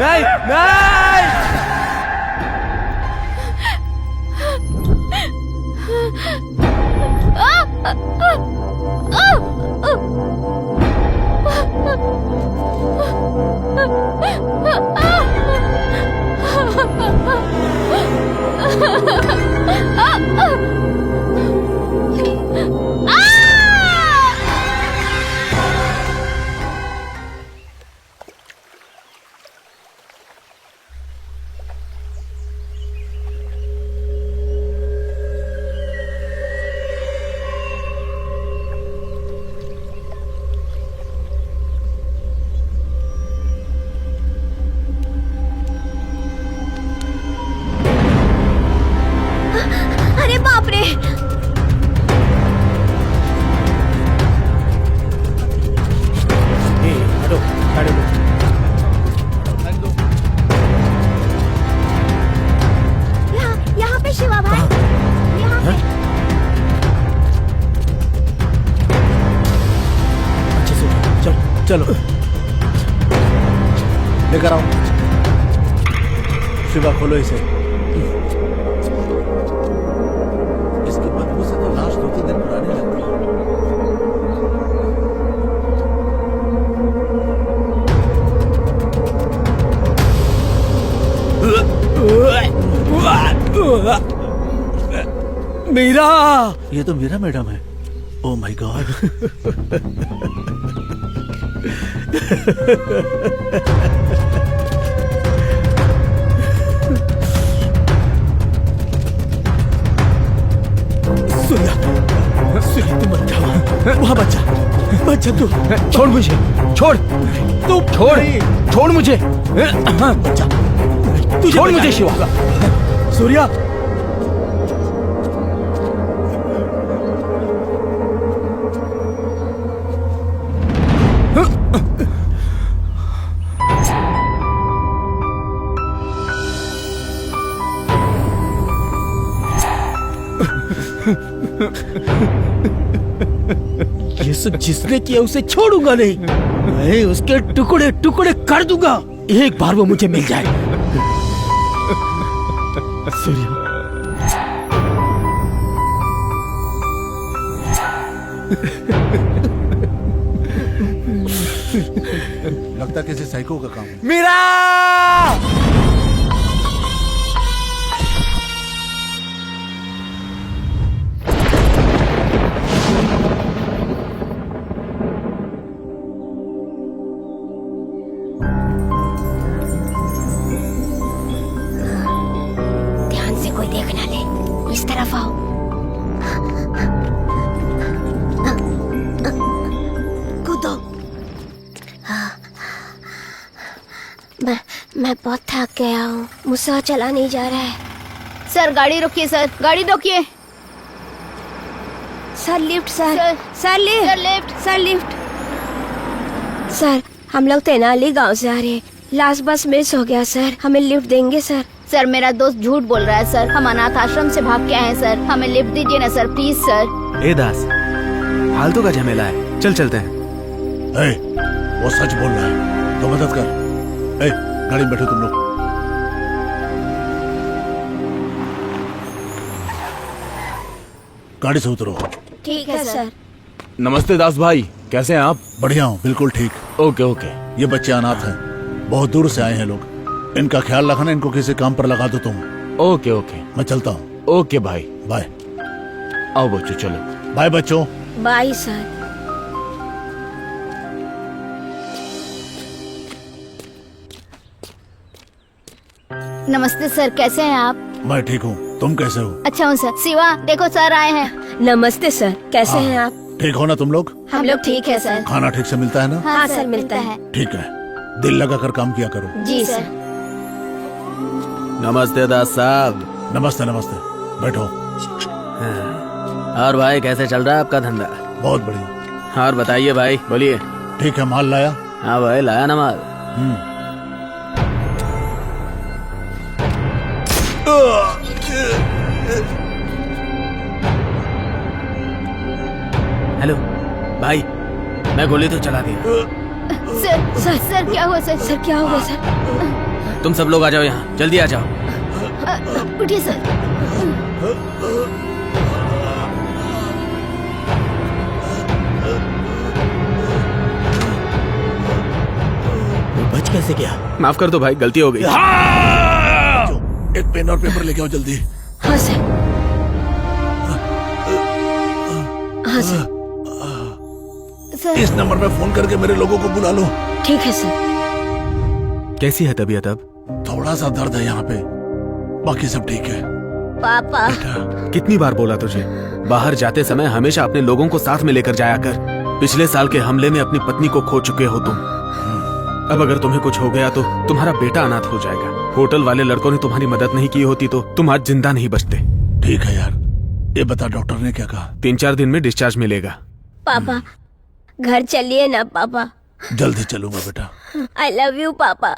नहीं नहीं। अरे बाप रे! हटो हटो। यहाँ पे शिवा भाई, यहाँ पे। अच्छे से चलो चलो, लेकर आओ। शिवा खोलो इसे। इसकी बदबू से तो लाश 2-3 दिन पुरानी लगती है। मीरा, ये तो मीरा मैडम है। Oh my God. Surya, Surya तू मत जा। वहाँ बच्चा, बच्चा तू छोड़ मुझे, छोड़ तू, छोड़ मुझे। बच्चा तू छोड़ मुझे शिवा। सूर्या ये सब जिसने किया उसे छोड़ूंगा नहीं। मैं उसके टुकड़े टुकड़े कर दूंगा, एक बार वो मुझे मिल जाए। सूर्या, लगता किसी साइको का काम है। मीरा! ध्यान से कोई देख ना ले, इस तरफ आओ। कूदो। मैं बहुत थक गया हूँ, मुझसे चला नहीं जा रहा है। सर गाड़ी रोकिए, सर गाड़ी रोकिए। Sir lift, sir lift, sir lift. Sir हम लोग तेनाली गांव से आ रहे हैं, लास्ट बस मिस हो गया सर, हमें लिफ्ट देंगे सर? सर मेरा दोस्त झूठ बोल रहा है सर, हम अनाथ आश्रम से भाग के आए हैं सर, हमें लिफ्ट दीजिए ना सर, प्लीज सर। ए दास, फालतू का झमेला है, चल चलते हैं। वो सच बोल रहा है तो मदद कर। गाड़ी में बैठो तुम लोग। गाड़ी से उतरो। ठीक है सर। नमस्ते दास भाई, कैसे हैं आप? बढ़िया हूँ, बिल्कुल ठीक। Okay okay. ये बच्चे अनाथ हैं, बहुत दूर से आए हैं लोग, इनका ख्याल रखना, इनको किसी काम पर लगा दो तुम। ओके ओके, मैं चलता हूँ। ओके भाई, बाय। आओ बच्चों चलो। बाय बच्चों। Bye sir. नमस्ते सर, कैसे हैं आप? मैं ठीक हूँ, तुम कैसे हो? अच्छा हूँ सर। शिवा देखो सर आए हैं। नमस्ते सर, कैसे हैं आप? ठीक हो ना तुम लोग? हम लोग ठीक है सर। खाना ठीक से मिलता है ना? हाँ सर, मिलता है। ठीक है, दिल लगा कर काम किया करो। जी सर। नमस्ते दास साहब। नमस्ते नमस्ते, बैठो। और भाई कैसे चल रहा है आपका धंधा? बहुत बढ़िया। और बताइए भाई, बोलिए। ठीक है, माल लाया? हाँ भाई, लाया ना माल। हेलो भाई, मैं गोली तो चला दिया। सर क्या हुआ सर? सर क्या होगा सर? तुम सब लोग आ जाओ यहाँ, जल्दी आ जाओ। उठिए सर। बच कैसे गया? माफ कर दो भाई, गलती हो गई। एक पेन और पेपर लेके आओ जल्दी। हाँ सर। हाँ सर। सर इस नंबर पे फोन करके मेरे लोगों को बुला लो। ठीक है सर। कैसी है तबीयत अब? थोड़ा सा दर्द है यहाँ पे, बाकी सब ठीक है। पापा। कितनी बार बोला तुझे, बाहर जाते समय हमेशा अपने लोगों को साथ में लेकर जाया कर। पिछले साल के हमले में अपनी पत्नी को खो चुके हो तुम। अब अगर तुम्हें कुछ हो गया तो तुम्हारा बेटा अनाथ हो जाएगा। होटल वाले लड़कों ने तुम्हारी मदद नहीं की होती तो तुम आज जिंदा नहीं बचते। ठीक है यार, ये बता डॉक्टर ने क्या कहा? 3-4 दिन में डिस्चार्ज मिलेगा। पापा घर चलिए ना पापा। जल्दी चलूंगा बेटा। आई लव यू पापा।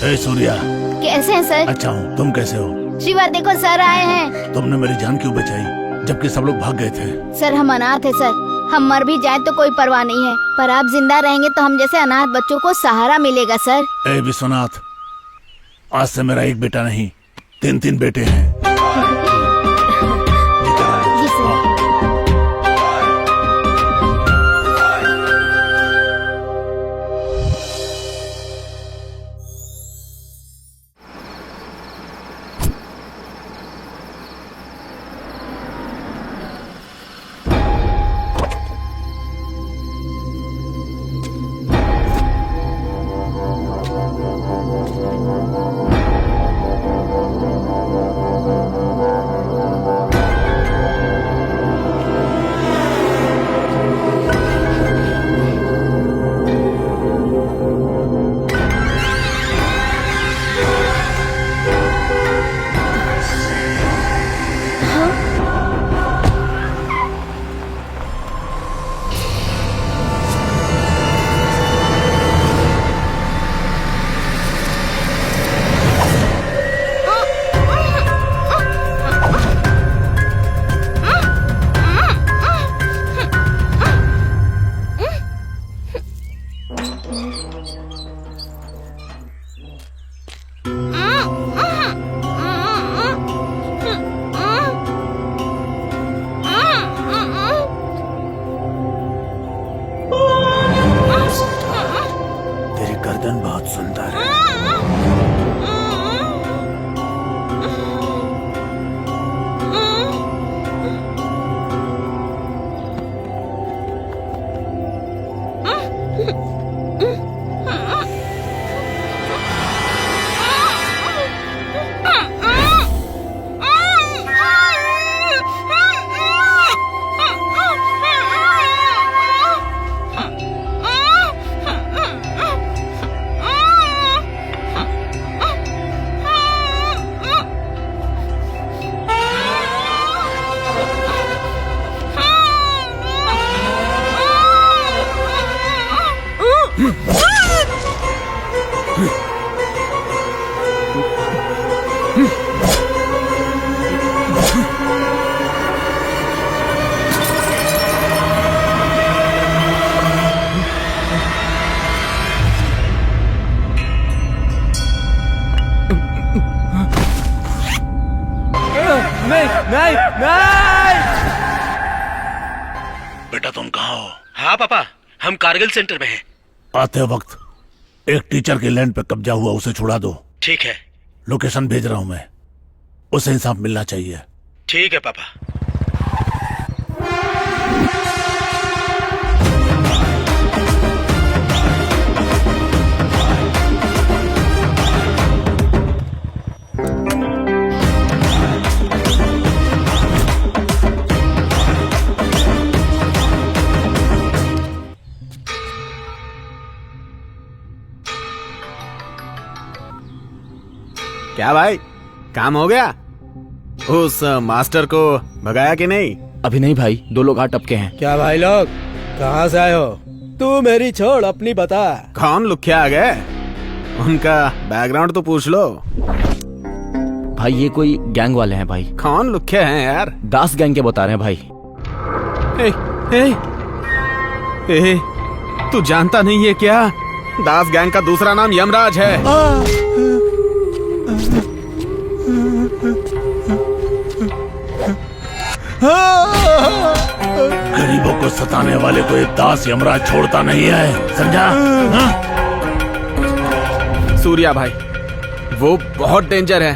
ए सूर्या। कैसे हैं सर? अच्छा हूँ, तुम कैसे हो? शिवा देखो सर आए हैं। तुमने मेरी जान क्यों बचाई जबकि सब लोग भाग गए थे? सर हम अनाथ है सर, हम मर भी जाए तो कोई परवाह नहीं है, पर आप जिंदा रहेंगे तो हम जैसे अनाथ बच्चों को सहारा मिलेगा सर। ए विश्वनाथ, आज से मेरा एक बेटा नहीं 3 बेटे हैं। जी सर। तेरी गर्दन बहुत सुंदर है। नहीं नहीं। बेटा तुम कहाँ हो? हाँ पापा, हम कारगिल सेंटर में हैं। आते वक्त एक टीचर के लैंड पे कब्जा हुआ, उसे छुड़ा दो। ठीक है। लोकेशन भेज रहा हूँ मैं, उसे इंसाफ मिलना चाहिए। ठीक है पापा। क्या भाई, काम हो गया? उस मास्टर को भगाया कि नहीं? अभी नहीं भाई, 2 लोग आ टपके हैं। क्या भाई लोग, कहाँ से आए हो? तू मेरी छोड़, अपनी बता। कौन लुख्या आ गए? उनका बैकग्राउंड तो पूछ लो। भाई ये कोई गैंग वाले हैं भाई। कौन लुख्या हैं यार? दास गैंग के बता रहे हैं भाई। ए, ए, ए, तू जानता नहीं है क्या? दास गैंग का दूसरा नाम यमराज है। गरीबों को सताने वाले को एक दास यमराज छोड़ता नहीं है, समझा? हाँ? सूर्या भाई वो बहुत डेंजर है।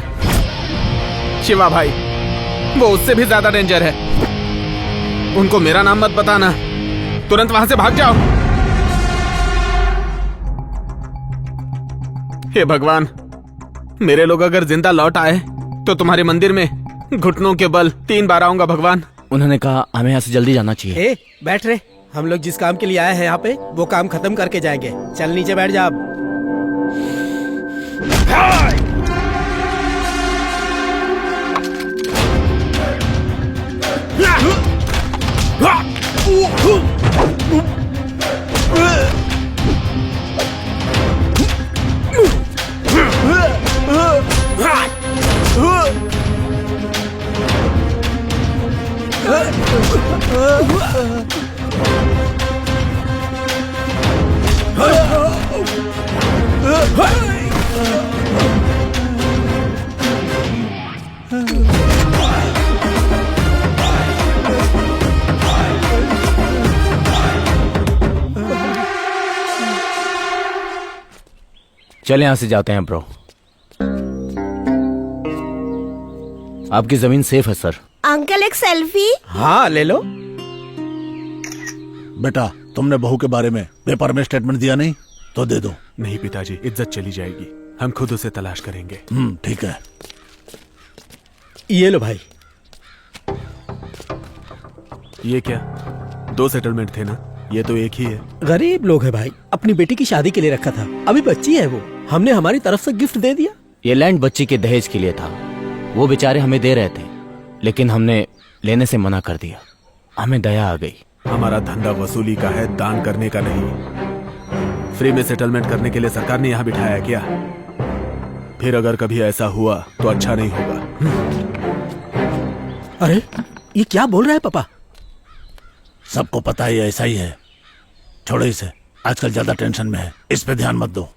शिवा भाई वो उससे भी ज्यादा डेंजर है। उनको मेरा नाम मत बताना, तुरंत वहां से भाग जाओ। हे भगवान, मेरे लोग अगर जिंदा लौट आए तो तुम्हारे मंदिर में घुटनों के बल 3 बार आऊंगा भगवान। उन्होंने कहा हमें यहाँ से जल्दी जाना चाहिए। ए, बैठ रहे। हम लोग जिस काम के लिए आए हैं यहाँ पे वो काम खत्म करके जाएंगे। चल नीचे बैठ जा अब। चले यहाँ से जाते हैं ब्रो। आपकी जमीन सेफ है सर। अंकल एक सेल्फी। हाँ ले लो। बेटा, तुमने बहू के बारे में पेपर में स्टेटमेंट दिया नहीं तो दे दो। नहीं पिताजी, इज्जत चली जाएगी। हम खुद उसे तलाश करेंगे। ठीक है। ये लो भाई। ये क्या, 2 सेटलमेंट थे ना? ये तो एक ही है। गरीब लोग है भाई, अपनी बेटी की शादी के लिए रखा था। अभी बच्ची है वो, हमने हमारी तरफ से गिफ्ट दे दिया। ये लैंड बच्ची के दहेज के लिए था। वो बेचारे हमें दे रहे थे लेकिन हमने लेने से मना कर दिया। हमें दया आ गई। हमारा धंधा वसूली का है, दान करने का नहीं। फ्री में सेटलमेंट करने के लिए सरकार ने यहाँ बिठाया क्या? फिर अगर कभी ऐसा हुआ तो अच्छा नहीं होगा। अरे ये क्या बोल रहा है पापा? सबको पता ही ऐसा ही है। छोड़ो इसे, आजकल ज्यादा टेंशन में है, इस पे ध्यान मत दो।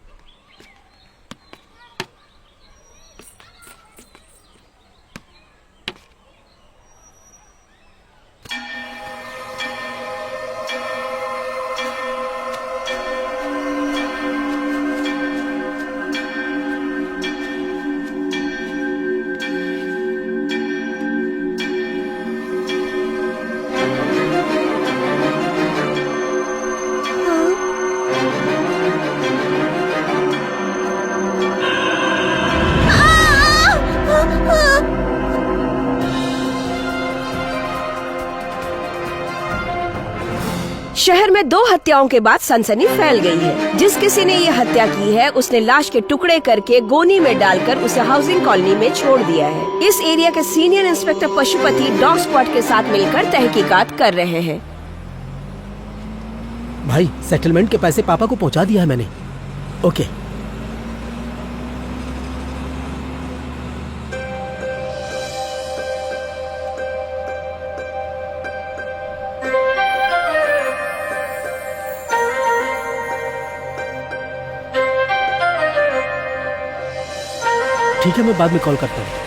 शहर में 2 हत्याओं के बाद सनसनी फैल गई है। जिस किसी ने ये हत्या की है उसने लाश के टुकड़े करके गोनी में डालकर उसे हाउसिंग कॉलोनी में छोड़ दिया है। इस एरिया के senior inspector Pashupati dog squad के साथ मिलकर तहकीकात कर रहे हैं। भाई सेटलमेंट के पैसे पापा को पहुंचा दिया है मैंने। ओके। ठीक है, मैं बाद में कॉल करता हूँ।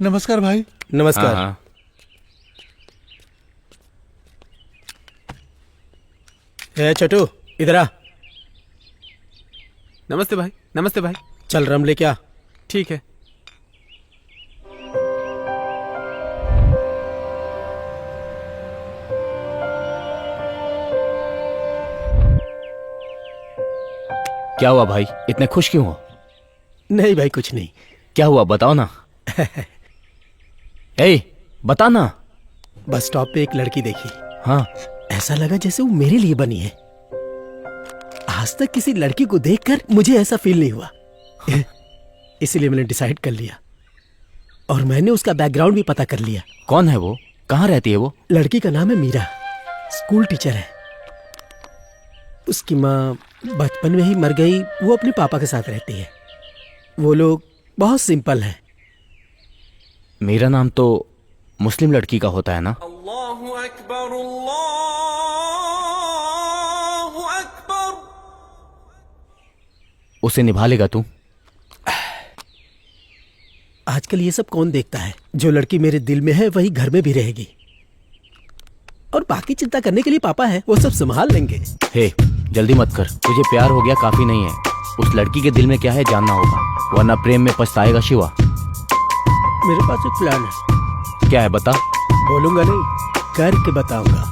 नमस्कार भाई। नमस्कार। हाँ। ए छोटू, इधर आ। नमस्ते भाई। नमस्ते भाई। चल रम लेके आ। ठीक है। क्या हुआ भाई, इतने खुश क्यों हो? नहीं भाई, कुछ नहीं। क्या हुआ बताओ ना। ए, बता ना। बस स्टॉप पे एक लड़की देखी, हाँ, ऐसा लगा जैसे वो मेरे लिए बनी है। आज तक किसी लड़की को देखकर मुझे ऐसा फील नहीं हुआ। इसीलिए मैंने डिसाइड कर लिया, और मैंने उसका बैकग्राउंड भी पता कर लिया। कौन है वो, कहाँ रहती है वो? लड़की का नाम है मीरा, स्कूल टीचर है। उसकी माँ बचपन में ही मर गई, वो अपने पापा के साथ रहती है। वो लोग बहुत सिंपल हैं। मेरा नाम तो मुस्लिम लड़की का होता है ना? अल्लाहु अकबर, अल्लाहु अकबर। उसे निभा लेगा तू? आजकल ये सब कौन देखता है? जो लड़की मेरे दिल में है वही घर में भी रहेगी, और बाकी चिंता करने के लिए पापा है, वो सब संभाल लेंगे। हे, जल्दी मत कर, तुझे प्यार हो गया काफी नहीं है। उस लड़की के दिल में क्या है जानना होगा, वरना प्रेम में पछताएगा शिवा। मेरे पास एक प्लान है। क्या है बता। बोलूंगा नहीं, करके बताऊंगा।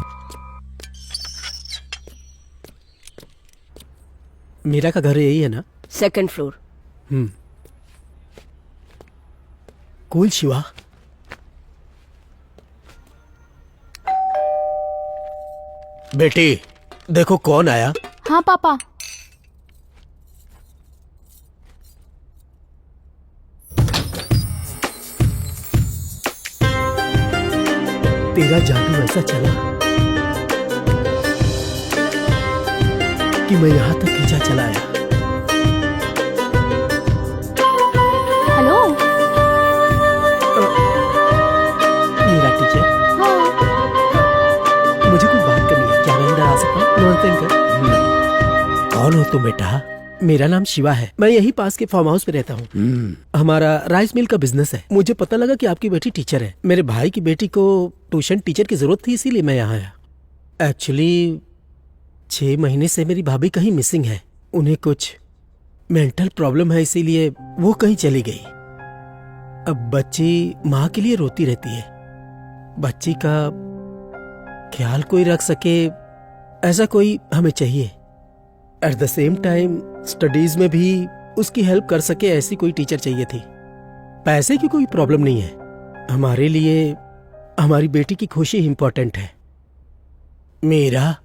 मीरा का घर यही है ना? Second floor. कूल शिवा। बेटी देखो कौन आया। हाँ पापा। तेरा जादू ऐसा चला कि मैं यहां तक खींचा चला आया। हेलो। मीरा टीचर, हाँ। मुझे कोई बात करनी है, क्या मैं अंदर आ सकता हूँ? नमस्ते अंकल। कौन हो तुम बेटा? मेरा नाम शिवा है, मैं यही पास के फार्म हाउस पे रहता हूँ। हमारा राइस मिल का बिजनेस है। मुझे पता लगा कि आपकी बेटी टीचर है। मेरे भाई की बेटी को ट्यूशन टीचर की जरूरत थी, इसीलिए मैं यहाँ आया। एक्चुअली 6 महीने से मेरी भाभी कहीं मिसिंग है। उन्हें कुछ मेंटल प्रॉब्लम है, इसीलिए वो कहीं चली गई। अब बच्ची माँ के लिए रोती रहती है। बच्ची का ख्याल कोई रख सके ऐसा कोई हमें चाहिए। At the same time studies में भी उसकी हेल्प कर सके ऐसी कोई टीचर चाहिए थी। पैसे की कोई प्रॉब्लम नहीं है, हमारे लिए हमारी बेटी की खुशी इंपॉर्टेंट है। मेरा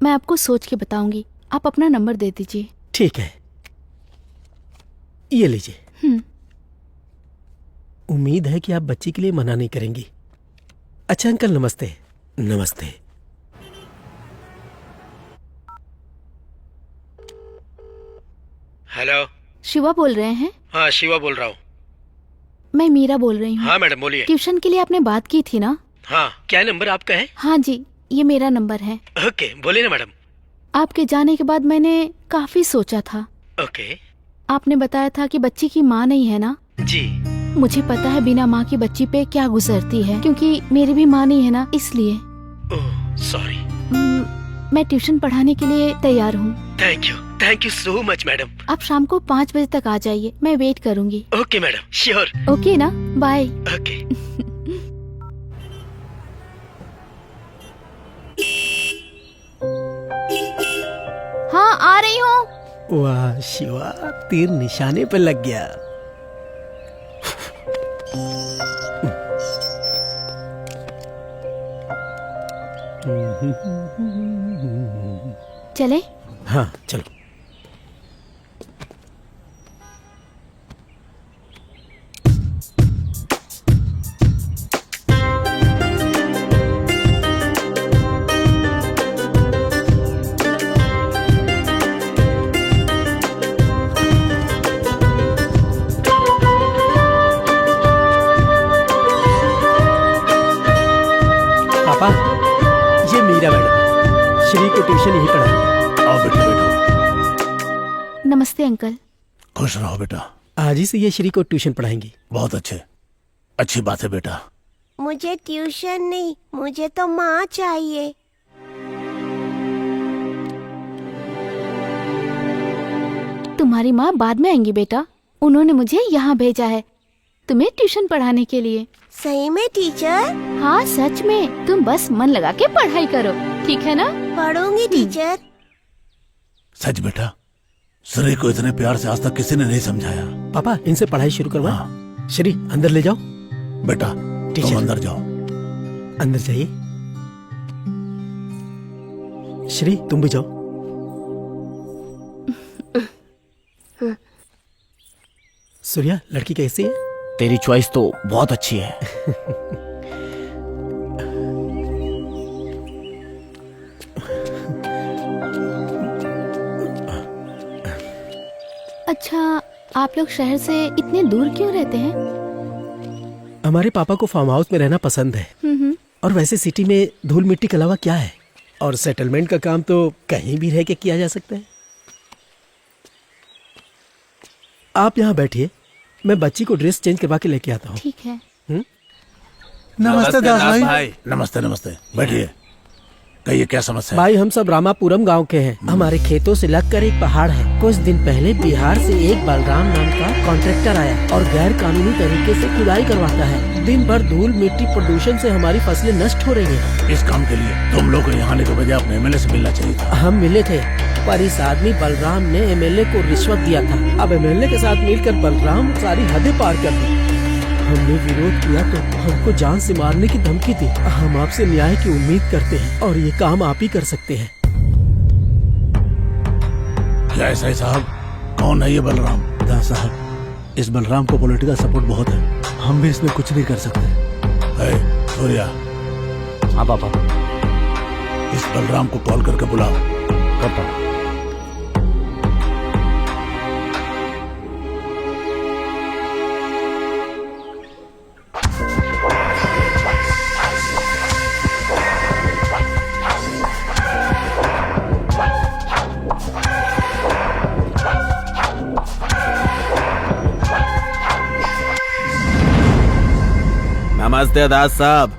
मैं आपको सोच के बताऊंगी, आप अपना नंबर दे दीजिए। ठीक है, ये लीजिए। उम्मीद है कि आप बच्ची के लिए मना नहीं करेंगी। अच्छा अंकल, नमस्ते। नमस्ते। हेलो। शिवा बोल रहे हैं? हाँ, शिवा बोल रहा हूँ। मैं मीरा बोल रही हूँ। हाँ मैडम, बोलिए। ट्यूशन के लिए आपने बात की थी ना? हाँ, क्या नंबर आपका है? हाँ जी, ये मेरा नंबर है। ओके, बोलिए ना मैडम। आपके जाने के बाद मैंने काफी सोचा था। ओके। आपने बताया था कि बच्ची की माँ नहीं है ना? जी। मुझे पता है बिना माँ की बच्ची पे क्या गुजरती है, क्योंकि मेरी भी माँ नहीं है ना, इसलिए। Oh sorry. मैं ट्यूशन पढ़ाने के लिए तैयार हूँ। Thank you so much madam. आप शाम को 5 बजे तक आ जाइए, मैं वेट करूँगी। Okay madam, sure. ओके ना, बाय। ओके। हाँ आ रही हूँ। वाह शिवा, तीर निशाने पे लग गया। चले? हाँ चलो। पापा, ये मीरा मैडम, श्री को ट्यूशन यही पढ़ाई। आओ बेटा, बैठो। नमस्ते अंकल। खुश रहो बेटा। आज ही से ये श्री को ट्यूशन पढ़ाएंगी। बहुत अच्छी बात है बेटा। मुझे ट्यूशन नहीं, मुझे तो माँ चाहिए। तुम्हारी माँ बाद में आएंगी बेटा, उन्होंने मुझे यहाँ भेजा है तुम्हें ट्यूशन पढ़ाने के लिए। सही में टीचर? हाँ सच में, तुम बस मन लगा के पढ़ाई करो, ठीक है ना? पढ़ूंगी टीचर। सच बेटा, श्री को इतने प्यार से आज तक किसी ने नहीं समझाया। पापा इनसे पढ़ाई शुरू करवा। हाँ। श्री अंदर ले जाओ। बेटा टीचर। तुम अंदर जाओ। अंदर जाइए। श्री तुम भी जाओ। सूर्या लड़की कैसी है? तेरी चॉइस तो बहुत अच्छी है। अच्छा, आप लोग शहर से इतने दूर क्यों रहते हैं? हमारे पापा को फार्म हाउस में रहना पसंद है। और वैसे सिटी में धूल मिट्टी के अलावा क्या है, और सेटलमेंट का काम तो कहीं भी रह के किया जा सकता है। आप यहाँ बैठिए, मैं बच्ची को ड्रेस चेंज करवा के लेके आता हूँ। ठीक है। नमस्ते दास भाई। नमस्ते नमस्ते, बैठिए। कहिए क्या समस्या है? भाई हम सब रामापुरम गांव के हैं। हमारे खेतों से लगकर एक पहाड़ है। कुछ दिन पहले बिहार से एक बलराम नाम का कॉन्ट्रैक्टर आया और गैर कानूनी तरीके से खुदाई करवाता है। दिन भर धूल मिट्टी प्रदूषण से हमारी फसलें नष्ट हो रही हैं। इस काम के लिए तुम लोग को यहाँ आने के बजाय अपने एमएलए से मिलना चाहिए था। हम मिले थे, पर इस आदमी बलराम ने एमएलए को रिश्वत दिया था। अब एमएलए के साथ मिलकर बलराम सारी हदें पार कर दी। हमने विरोध किया तो हमको जान से मारने की धमकी दी। हम आपसे न्याय की उम्मीद करते हैं और ये काम आप ही कर सकते हैं। क्या ऐसा है साहब? कौन है ये बलराम? दास साहब, इस बलराम को पॉलिटिकल सपोर्ट बहुत है, हम भी इसमें कुछ नहीं कर सकते। है सूर्या, हाँ पापा। इस बलराम को कॉल करके बुलाओ। पापा नमस्ते दास साहब,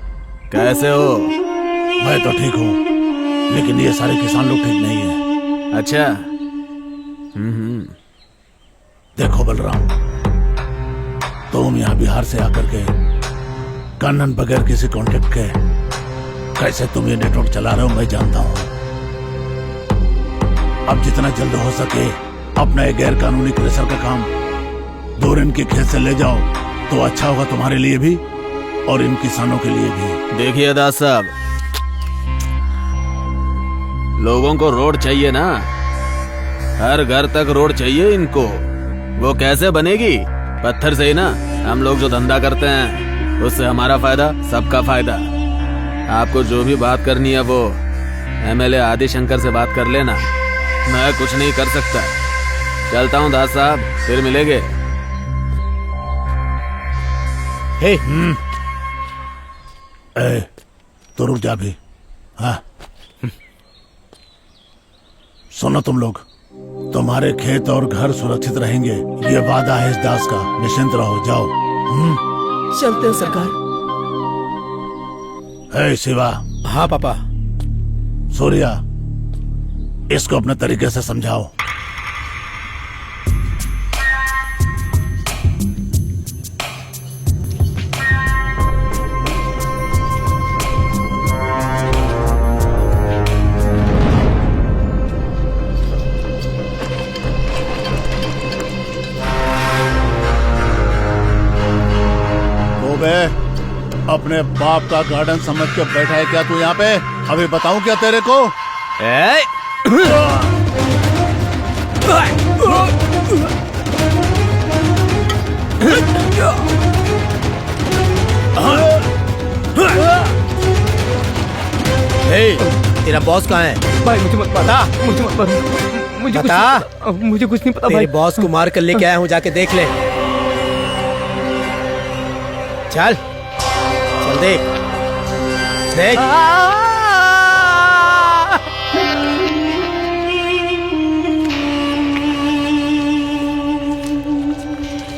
कैसे हो? मैं तो ठीक हूँ, लेकिन ये सारे किसान लोग ठीक नहीं है। अच्छा। देखो बलराम, तुम यहाँ बिहार से आकर के कानून बगैर किसी कॉन्टेक्ट के कैसे तुम ये नेटवर्क चला रहे हो मैं जानता हूँ। अब जितना जल्द हो सके अपना ये गैर कानूनी क्रेशर का काम दूर इनके खेत से ले जाओ तो अच्छा होगा तुम्हारे लिए भी और इन किसानों के लिए भी। देखिए दास साहब, लोगों को रोड चाहिए ना, हर घर तक रोड चाहिए इनको। वो कैसे बनेगी? पत्थर से ही ना। हम लोग जो धंधा करते हैं उससे हमारा फायदा, सबका फायदा। आपको जो भी बात करनी है वो एमएलए आदि शंकर से बात कर लेना, मैं कुछ नहीं कर सकता। चलता हूँ दास साहब, फिर मिलेंगे। हे ए, तो रुक जा भी। हाँ सुनो तुम लोग, तुम्हारे खेत और घर सुरक्षित रहेंगे, ये वादा है इस दास का। निश्चिंत रहो, जाओ। चलते हैं सरकार। हे शिवा। हाँ पापा। सूर्या, इसको अपने तरीके से समझाओ। अपने बाप का गार्डन समझ के बैठा है क्या तू यहाँ पे? अभी बताऊं क्या तेरे को? तेरा बॉस कहाँ है? भाई मुझे मत पता, मुझे मत पता, मुझे बता। मुझे कुछ नहीं पता तेरे भाई। बॉस को मार कर लेके आया हूँ, जाके देख ले। चल चल देख देख।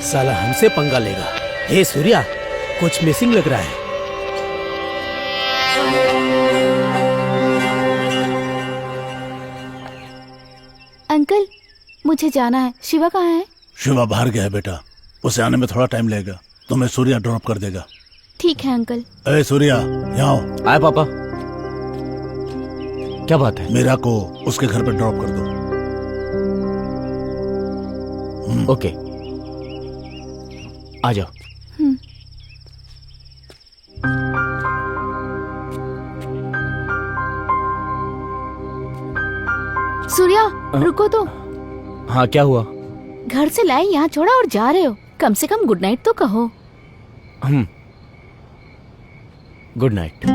साला हमसे पंगा लेगा। हे सूर्या, कुछ मिसिंग लग रहा है। अंकल, मुझे जाना है। शिवा कहाँ है? शिवा बाहर गया है बेटा, उसे आने में थोड़ा टाइम लगेगा, तुम्हें सूर्या ड्रॉप कर देगा। ठीक है अंकल। ए सूर्या, यहाँ आओ। आए पापा। क्या बात है? मीरा को उसके घर पे ड्रॉप कर दो। ओके, आ जाओ। सूर्या रुको तो। हाँ, क्या हुआ? घर से लाए यहाँ छोड़ा और जा रहे हो, कम से कम गुड नाइट तो कहो। Good night.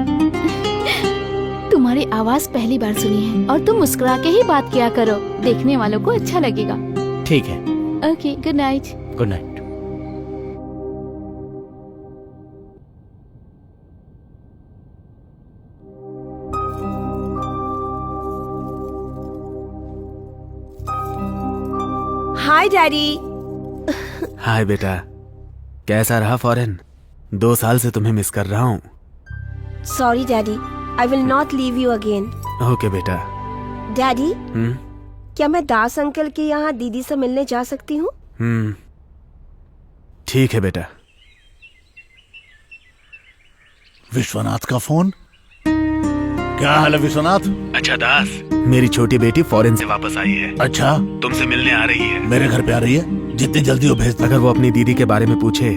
तुम्हारी आवाज पहली बार सुनी है और तुम मुस्कुरा के ही बात किया करो, देखने वालों को अच्छा लगेगा। ठीक है। Okay, good night. Good night. Hi daddy. Hi बेटा, कैसा रहा फॉरेन? 2 साल से तुम्हें मिस कर रहा हूँ। Sorry daddy, I will not leave you again. Okay बेटा। डैडी, क्या मैं दास अंकल के यहाँ दीदी से मिलने जा सकती हूँ? ठीक है बेटा। विश्वनाथ का फोन। क्या हाल है विश्वनाथ? अच्छा दास, मेरी छोटी बेटी फॉरेन से वापस आई है। अच्छा, तुमसे मिलने आ रही है। मेरे घर पे आ रही है? जितनी जल्दी हो भेज दो। अगर वो अपनी दीदी के बारे में पूछे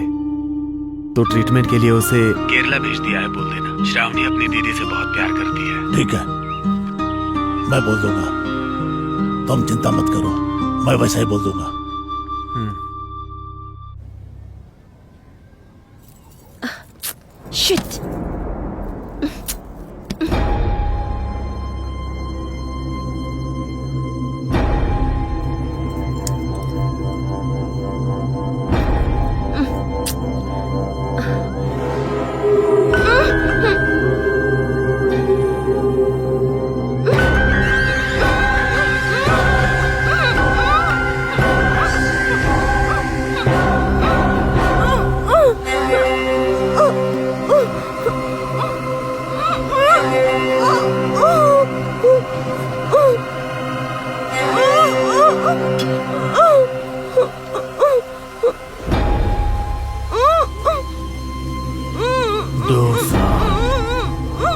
तो ट्रीटमेंट के लिए उसे केरला भेज दिया है, बोल देना। श्रावणी अपनी दीदी से बहुत प्यार करती है। ठीक है, मैं बोल दूंगा, तुम चिंता मत करो, मैं वैसा ही बोल दूंगा। शिट।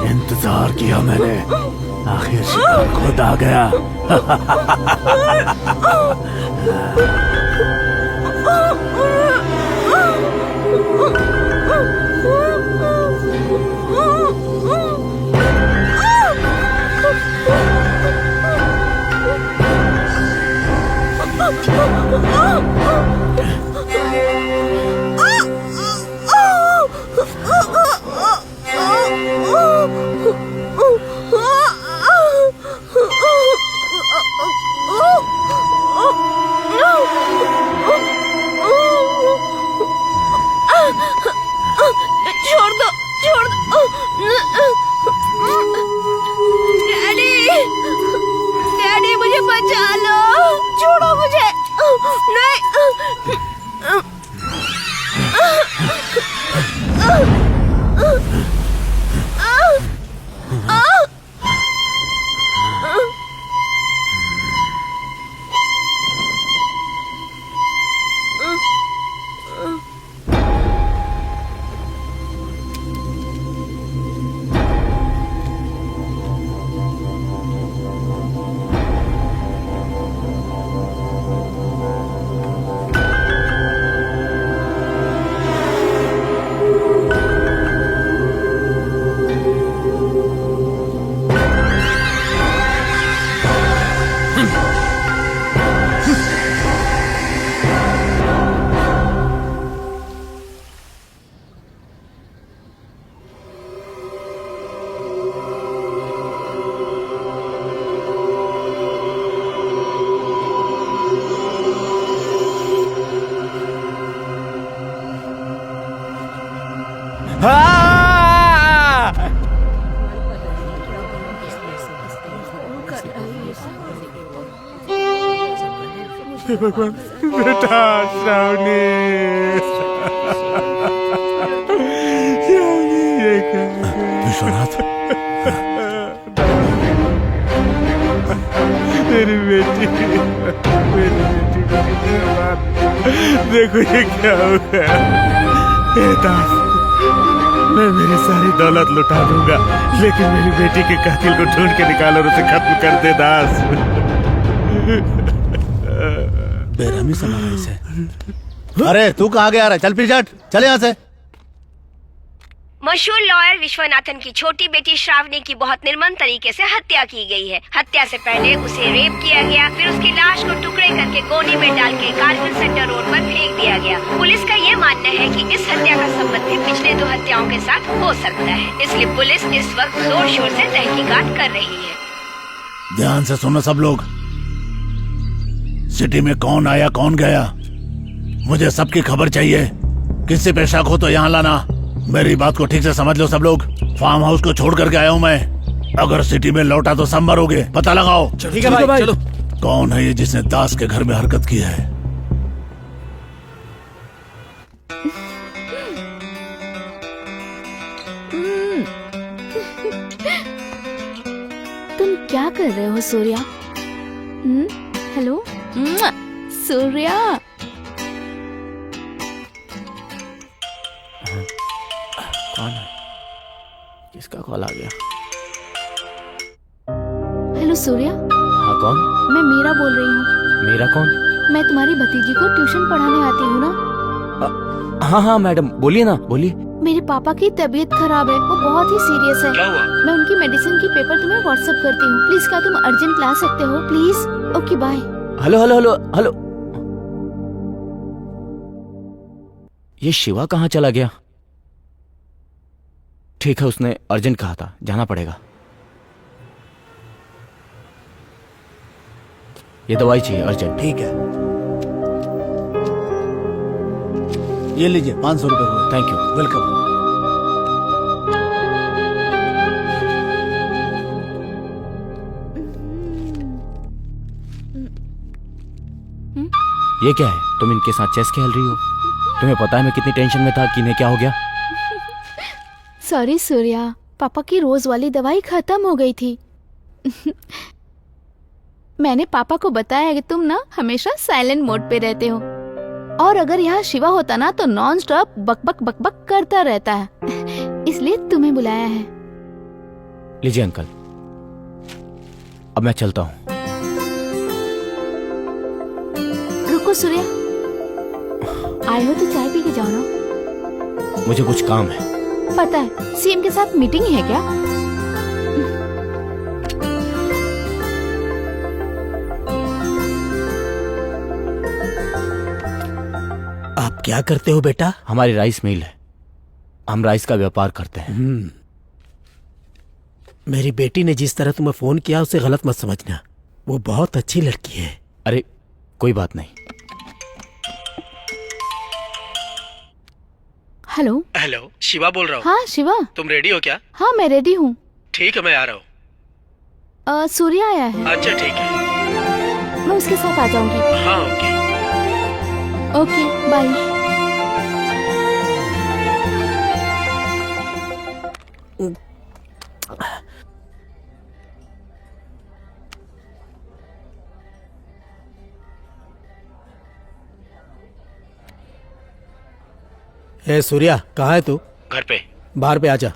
इंतजार किया मैंने, आखिर शिकार खुद आ गया। छोड़ दो, छोड़ दो। डैडी, डैडी मुझे बचा लो, छोड़ो मुझे। नहीं। भगवान, बेटा श्रावणी, विश्वनाथ, मेरी बेटी, देखो ये क्या हो गया। हे दास, मैं मेरी सारी दौलत लुटा दूंगा, लेकिन मेरी बेटी के कातिल को ढूंढ के निकाल और उसे खत्म कर दे दास। बेरहमी से मारा इसे। अरे तू कहाँ गया रे? चल फिर जट, चल यहाँ से। मशहूर लॉयर विश्वनाथन की छोटी बेटी श्रावणी की बहुत निर्मम तरीके से हत्या की गई है। हत्या से पहले उसे रेप किया गया, फिर उसकी लाश को टुकड़े करके गोनी में डाल के कारगिल सेंटर रोड पर फेंक दिया गया। पुलिस का ये मानना है कि इस हत्या का संबंध भी पिछले 2 हत्याओं के साथ हो सकता है, इसलिए पुलिस इस वक्त जोर शोर से तहकीकात कर रही है। ध्यान से सुनो सब लोग। सिटी में कौन आया कौन गया, मुझे सबकी खबर चाहिए। किसी पे शक हो तो यहाँ लाना। मेरी बात को ठीक से समझ लो सब लोग। फार्म हाउस को छोड़ करके आया हूँ मैं। अगर सिटी में लौटा तो सब मरोगे। पता लगाओ। ठीक है भाई, चलो। कौन है ये जिसने दास के घर में हरकत की है? तुम क्या कर रहे हो सूर्या? हेलो सूर्या। कौन है? किसका कॉल आ गया? हेलो सूर्या। हाँ कौन? मैं मीरा बोल रही हूँ। मेरा कौन? मैं तुम्हारी भतीजी को ट्यूशन पढ़ाने आती हूँ ना। हाँ हाँ मैडम, बोलिए ना, बोलिए। मेरे पापा की तबीयत खराब है, वो बहुत ही सीरियस है। क्या हुआ? मैं उनकी मेडिसिन की पेपर तुम्हें व्हाट्सएप करती हूँ। प्लीज क्या तुम अर्जेंट ला सकते हो? Please. Okay bye. Hello hello hello hello. ये शिवा कहाँ चला गया? ठीक है, उसने अर्जेंट कहा था, जाना पड़ेगा। ये दवाई चाहिए अर्जेंट। ठीक है, ये लीजिए 500 रुपए हुए। Thank you. वेलकम। ये क्या है? तुम इनके साथ चेस खेल रही हो? तुम्हें पता है मैं कितनी टेंशन में था कि इन्हें क्या हो गया? सॉरी सूर्या, पापा की रोज वाली दवाई खत्म हो गई थी। मैंने पापा को बताया कि तुम ना हमेशा साइलेंट मोड पे रहते हो, और अगर यहाँ शिवा होता ना तो नॉन स्टॉप बकबक बकबक करता रहता है, इसलिए तुम्हें बुलाया है। लीजिए अंकल, अब मैं चलता हूँ। रुको सूर्या, आए हो तो चाय पी के जाओ ना। मुझे कुछ काम है। पता है, सीएम के साथ मीटिंग है क्या? आप क्या करते हो बेटा? हमारी राइस मिल है, हम राइस का व्यापार करते हैं। मेरी बेटी ने जिस तरह तुम्हें फोन किया उसे गलत मत समझना, वो बहुत अच्छी लड़की है। अरे कोई बात नहीं। हेलो। हेलो, शिवा बोल रहा हूँ। हाँ शिवा। तुम रेडी हो क्या? हाँ मैं रेडी हूँ। ठीक है, मैं आ रहा हूँ। सूर्या आया है। अच्छा ठीक है, मैं उसके साथ आ जाऊंगी। हाँ ओके। Okay bye. ए सूर्या, कहाँ है तू? घर पे। बाहर पे आजा।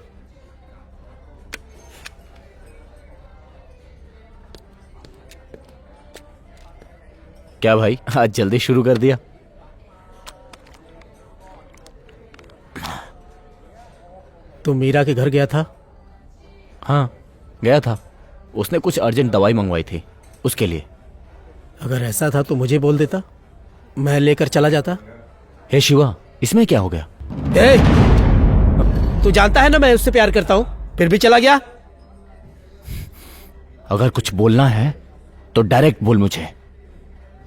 क्या भाई, आज जल्दी शुरू कर दिया? तू मीरा के घर गया था? हाँ गया था, उसने कुछ अर्जेंट दवाई मंगवाई थी उसके लिए। अगर ऐसा था तो मुझे बोल देता, मैं लेकर चला जाता। हे शिवा, इसमें क्या हो गया? ए, तू जानता है ना मैं उससे प्यार करता हूँ, फिर भी चला गया। अगर कुछ बोलना है तो डायरेक्ट बोल मुझे।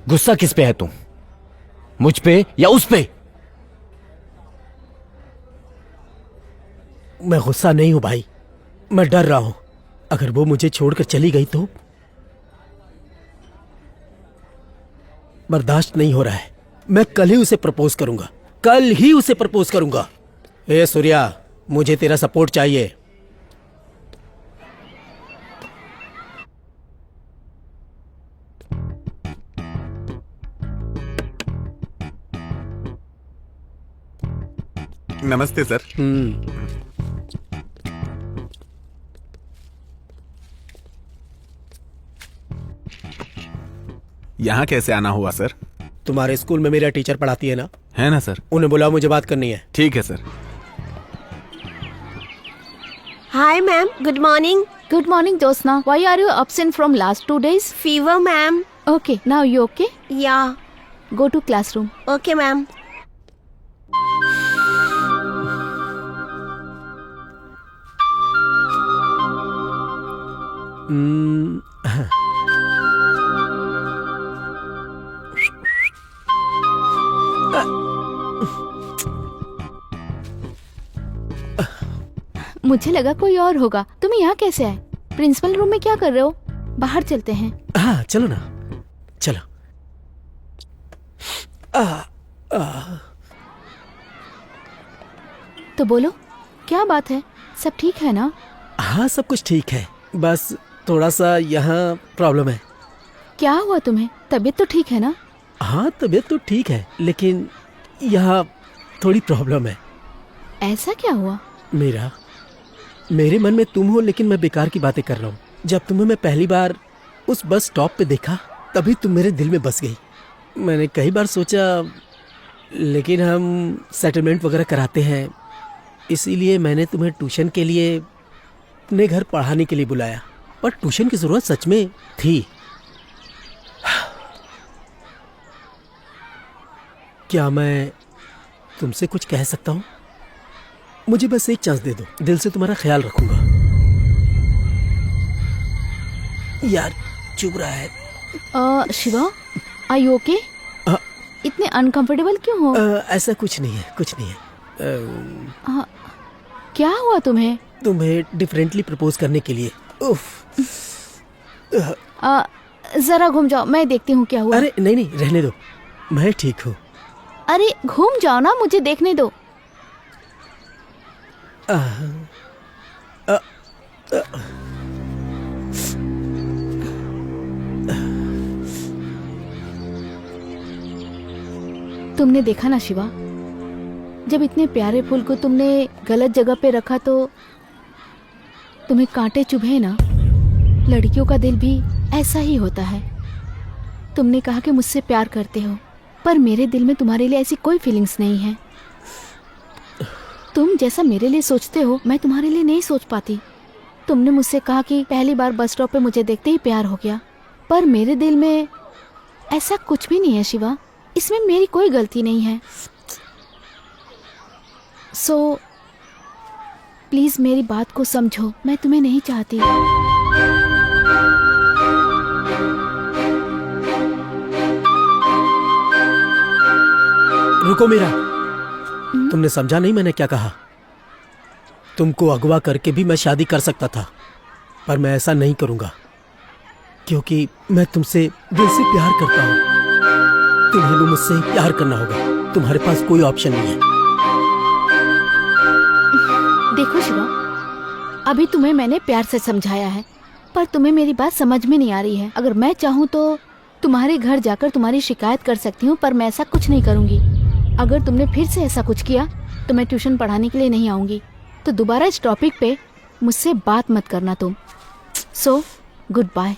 गुस्सा किस पे है तू, मुझ पे या उस पे? मैं गुस्सा नहीं हूं भाई, मैं डर रहा हूं। अगर वो मुझे छोड़कर चली गई तो बर्दाश्त नहीं हो रहा है। मैं कल ही उसे प्रपोज करूंगा, कल ही उसे प्रपोज करूंगा। ए सूर्या, मुझे तेरा सपोर्ट चाहिए। नमस्ते सर। यहाँ कैसे आना हुआ सर? तुम्हारे स्कूल में मेरा टीचर पढ़ाती है ना, है ना सर? उन्हें बुलाओ, मुझे बात करनी है। ठीक है sir. Hi ma'am, good morning. Good morning Jyotsna. Why are you absent from last 2 days? Fever ma'am. Okay, now you okay? या Go to classroom. Okay ma'am. मुझे लगा कोई और होगा। तुम यहाँ कैसे आए? प्रिंसिपल रूम में क्या कर रहे हो? बाहर चलते हैं। हाँ चलो ना, चलो। तो बोलो, क्या बात है? सब ठीक है ना? हाँ सब कुछ ठीक है, बस थोड़ा सा यहाँ प्रॉब्लम है। क्या हुआ तुम्हें? तबीयत तो ठीक है ना? हाँ तबीयत तो ठीक है, लेकिन यहाँ थोड़ी प्रॉब्लम है। ऐसा क्या हुआ? मेरे मन में तुम हो, लेकिन मैं बेकार की बातें कर रहा हूँ। जब तुम्हें मैं पहली बार उस बस स्टॉप पे देखा, तभी तुम मेरे दिल में बस गई। मैंने कई बार सोचा, लेकिन हम सेटलमेंट वगैरह कराते हैं, इसीलिए मैंने तुम्हें ट्यूशन के लिए अपने घर पढ़ाने के लिए बुलाया। पर ट्यूशन की जरूरत सच में थी। क्या मैं तुमसे कुछ कह सकता हूँ? मुझे बस एक चांस दे दो, दिल से तुम्हारा ख्याल रखूंगा। यार चुभ रहा है। Shiva, are you okay? इतने अनकंफर्टेबल क्यों हो? ऐसा कुछ नहीं है, कुछ नहीं है। क्या हुआ तुम्हें? तुम्हें डिफरेंटली प्रपोज करने के लिए। उफ। जरा घूम जाओ, मैं देखती हूँ क्या हुआ। अरे नहीं नहीं, रहने दो, मैं ठीक हूँ। अरे घूम जाओ ना, मुझे देखने दो। तुमने देखा ना शिवा, जब इतने प्यारे फूल को तुमने गलत जगह पे रखा तो तुम्हें कांटे चुभे ना। लड़कियों का दिल भी ऐसा ही होता है। तुमने कहा कि मुझसे प्यार करते हो, पर मेरे दिल में तुम्हारे लिए ऐसी कोई फीलिंग्स नहीं है। तुम जैसा मेरे लिए सोचते हो, मैं तुम्हारे लिए नहीं सोच पाती। तुमने मुझसे कहा कि पहली बार बस स्टॉप पे मुझे देखते ही प्यार हो गया, पर मेरे दिल में ऐसा कुछ भी नहीं है शिवा। इसमें मेरी कोई गलती नहीं है। सो प्लीज मेरी बात को समझो, मैं तुम्हें नहीं चाहती। रुको मीरा, तुमने समझा नहीं मैंने क्या कहा? तुमको अगवा करके भी मैं शादी कर सकता था, पर मैं ऐसा नहीं करूंगा, क्योंकि मैं तुमसे दिल से प्यार करता हूँ। तुम्हें भी मुझसे प्यार करना होगा, तुम्हारे पास कोई ऑप्शन नहीं है। देखो शिवा, अभी तुम्हें मैंने प्यार से समझाया है, पर तुम्हें मेरी बात समझ में नहीं आ रही है। अगर मैं चाहूँ तो तुम्हारे घर जाकर तुम्हारी शिकायत कर सकती हूँ, पर मैं ऐसा कुछ नहीं करूँगी। अगर तुमने फिर से ऐसा कुछ किया तो मैं ट्यूशन पढ़ाने के लिए नहीं आऊँगी। तो दोबारा इस टॉपिक पे मुझसे बात मत करना तुम। So good bye.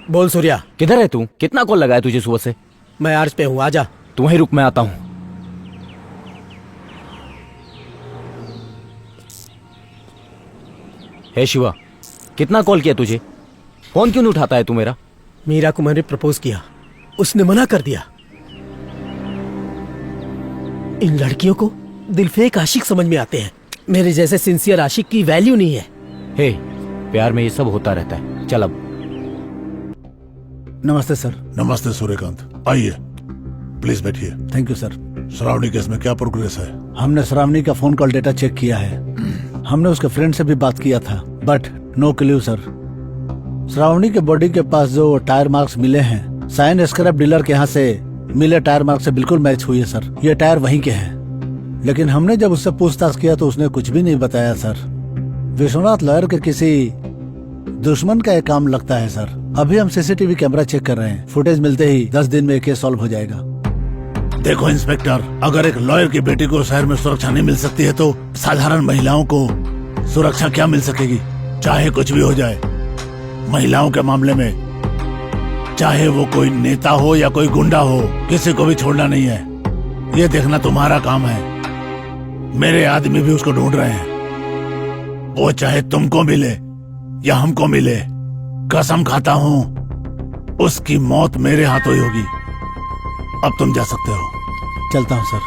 बोल सूर्या, किधर है तू? कितना कॉल लगाया तुझे सुबह से? मैं आर्ज पे हूँ, आजा। तू वहीं रुक, मैं आता हूँ। हे शिवा, कितना कॉल किया तुझे? फोन क्यों नहीं उठाता है तू मेरा? मीरा को मैंने प्रपोज किया, उसने मना कर दिया। इन लड़कियों को दिलफेक आशिक समझ में आते हैं, मेरे जैसे सिंसियर आशिक की वैल्यू नहीं है। हे, प्यार में ये सब होता रहता है। चल अब। नमस्ते सर। नमस्ते सूर्यकांत, आइए प्लीज बैठिए। Thank you sir. Shravani case में क्या प्रोग्रेस है? हमने श्रावणी का फोन कॉल डेटा चेक किया है। हमने उसके फ्रेंड से भी बात किया था, but no clue sir. Shravani के बॉडी के पास जो टायर मार्क्स मिले हैं, साइन स्क्रैप डीलर के यहाँ से मिले टायर मार्क्स से बिल्कुल मैच हुई है सर। ये टायर वहीं के हैं। लेकिन हमने जब उससे पूछताछ किया तो उसने कुछ भी नहीं बताया सर। विश्वनाथ लॉयर के किसी दुश्मन का ये काम लगता है सर। अभी हम सीसीटीवी कैमरा चेक कर रहे हैं, फुटेज मिलते ही 10 दिन में ये केस सॉल्व हो जाएगा। देखो इंस्पेक्टर, अगर एक लॉयर की बेटी को शहर में सुरक्षा नहीं मिल सकती है तो साधारण महिलाओं को सुरक्षा क्या मिल सकेगी? चाहे कुछ भी हो जाए, महिलाओं के मामले में चाहे वो कोई नेता हो या कोई गुंडा हो, किसी को भी छोड़ना नहीं है। ये देखना तुम्हारा काम है। मेरे आदमी भी उसको ढूंढ रहे हैं। वो चाहे तुमको मिले या हमको मिले, कसम खाता हूँ उसकी मौत मेरे हाथों ही होगी। अब तुम जा सकते हो। चलता हूँ सर।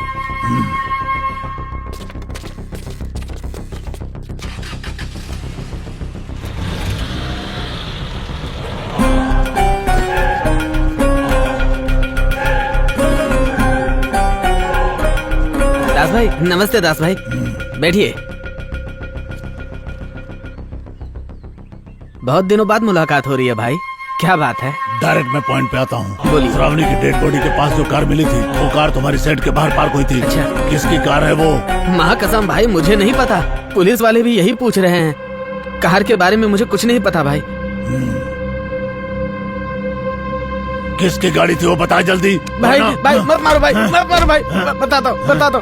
दास भाई, नमस्ते दास भाई, बैठिए। बहुत दिनों बाद मुलाकात हो रही है भाई, क्या बात है? डायरेक्ट मैं पॉइंट पे आता हूँ। बोलिए। श्रावणी की डेड बॉडी के पास जो कार मिली थी, वो कार तुम्हारी सेट के बाहर पार्क हुई थी। अच्छा। किसकी कार है वो? माँ कसम भाई, मुझे नहीं पता। पुलिस वाले भी यही पूछ रहे हैं। कार के बारे में मुझे कुछ नहीं पता भाई। किसकी गाड़ी थी वो बता जल्दी। भाई वरना- भाई मत मारो भाई, मत मारो भाई। बता दो।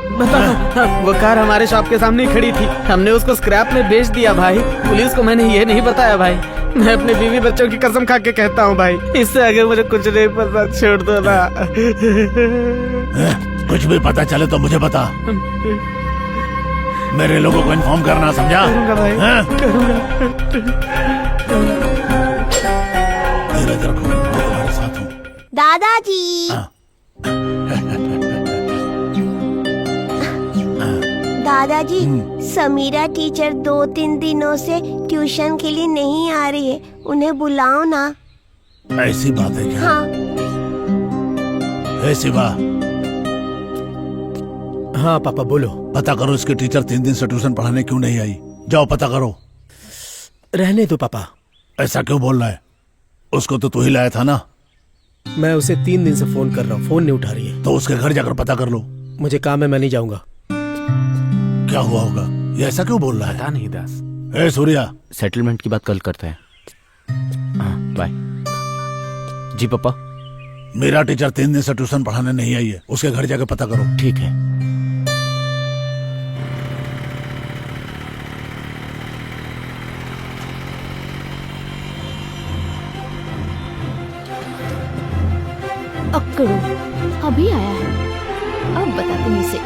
वो कार हमारे शॉप के सामने ही खड़ी थी, हमने उसको स्क्रैप में बेच दिया भाई। पुलिस को मैंने ये नहीं बताया भाई। मैं अपने बीवी बच्चों की कसम खा के कहता हूँ भाई, इससे आगे मुझे कुछ नहीं पता, छोड़ दो ना। कुछ भी पता चले तो मुझे बता। मेरे लोगों को इन्फॉर्म करना, समझा? करूंगा भाई, हैं? करूंगा। धीरज रखो, मैं तुम्हारे साथ हूँ। दादाजी। हाँ। दादाजी, समीरा टीचर 2-3 दिनों से ट्यूशन के लिए नहीं आ रही है, उन्हें बुलाओ ना। ऐसी बात है क्या? हाँ। हे शिवा, हाँ पापा बोलो। पता करो इसके टीचर 3 दिन से ट्यूशन पढ़ाने क्यों नहीं आई। जाओ पता करो। रहने दो पापा। ऐसा क्यों बोल रहा है? उसको तो तू ही लाया था ना। मैं उसे 3 दिन से फोन कर रहा हूँ, फोन नहीं उठा रही है। तो उसके घर जाकर पता कर लो। मुझे काम है, मैं नहीं जाऊंगा। क्या हुआ होगा? ये ऐसा क्यों बोल रहा है? पता नहीं दास। ए सूर्या, सेटलमेंट की बात कल करते हैं। हाँ, बाय। जी पापा। मेरा टीचर 3 दिन से ट्यूशन पढ़ाने नहीं आई है, उसके घर जाकर पता करो। ठीक है। अक्कड़ू अभी आया है, अब बता तुम इसे।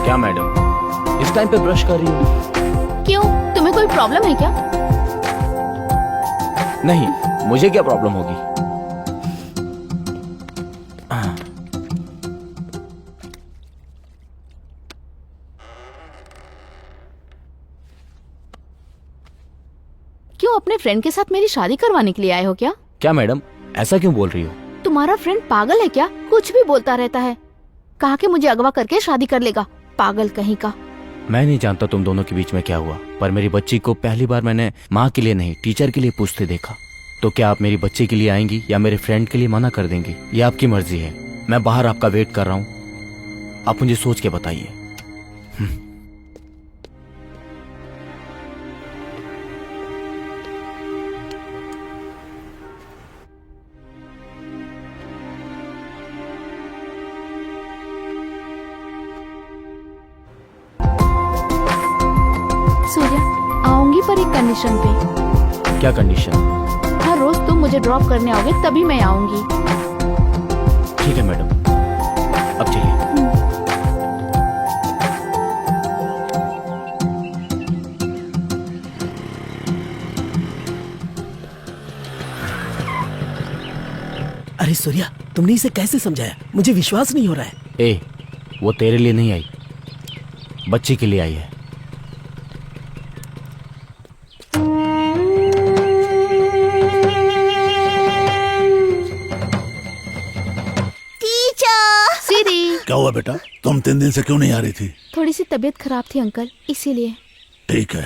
क्या मैडम, इस टाइम पे ब्रश कर रही हो? क्यों, तुम्हें कोई प्रॉब्लम है क्या? नहीं, मुझे क्या प्रॉब्लम होगी? क्यों, अपने फ्रेंड के साथ मेरी शादी करवाने के लिए आए हो क्या? क्या मैडम, ऐसा क्यों बोल रही हो? तुम तुम्हारा फ्रेंड पागल है क्या? कुछ भी बोलता रहता है। कहा कि मुझे अगवा करके शादी कर लेगा, पागल कहीं का। मैं नहीं जानता तुम दोनों के बीच में क्या हुआ, पर मेरी बच्ची को पहली बार मैंने माँ के लिए नहीं टीचर के लिए पूछते देखा। तो क्या आप मेरी बच्ची के लिए आएंगी या मेरे फ्रेंड के लिए मना कर देंगी? ये आपकी मर्जी है। मैं बाहर आपका वेट कर रहा हूँ, आप मुझे सोच के बताइए। सूर्या, आऊंगी पर एक कंडीशन पे। क्या कंडीशन? हर रोज तुम मुझे ड्रॉप करने आओगे तभी मैं आऊंगी। ठीक है मैडम, अब चलिए। अरे सूर्या, तुमने इसे कैसे समझाया? मुझे विश्वास नहीं हो रहा है। ए, वो तेरे लिए नहीं आई, बच्ची के लिए आई है। सीरी, क्या हुआ बेटा? तुम 3 दिन से क्यों नहीं आ रही थी? थोड़ी सी तबीयत खराब थी अंकल, इसीलिए। ठीक है।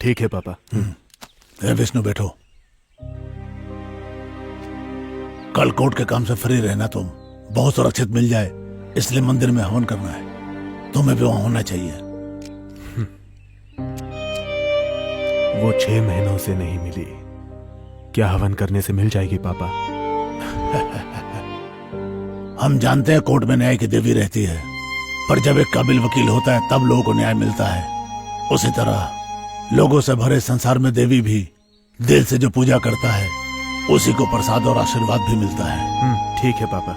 ठीक है पापा। विष्णु बैठो। कल कोर्ट के काम से फ्री रहना तुम, बहुत सुरक्षित मिल जाए, इसलिए मंदिर में हवन करना है। तुम्हें भी वहां होना चाहिए। वो 6 महीनों से नहीं मिली, क्या हवन करने से मिल जाएगी पापा? हम जानते हैं कोर्ट में न्याय की देवी रहती है, पर जब एक काबिल वकील होता है तब लोगों को न्याय मिलता है। उसी तरह लोगों से भरे संसार में देवी भी दिल से जो पूजा करता है उसी को प्रसाद और आशीर्वाद भी मिलता है। ठीक है पापा,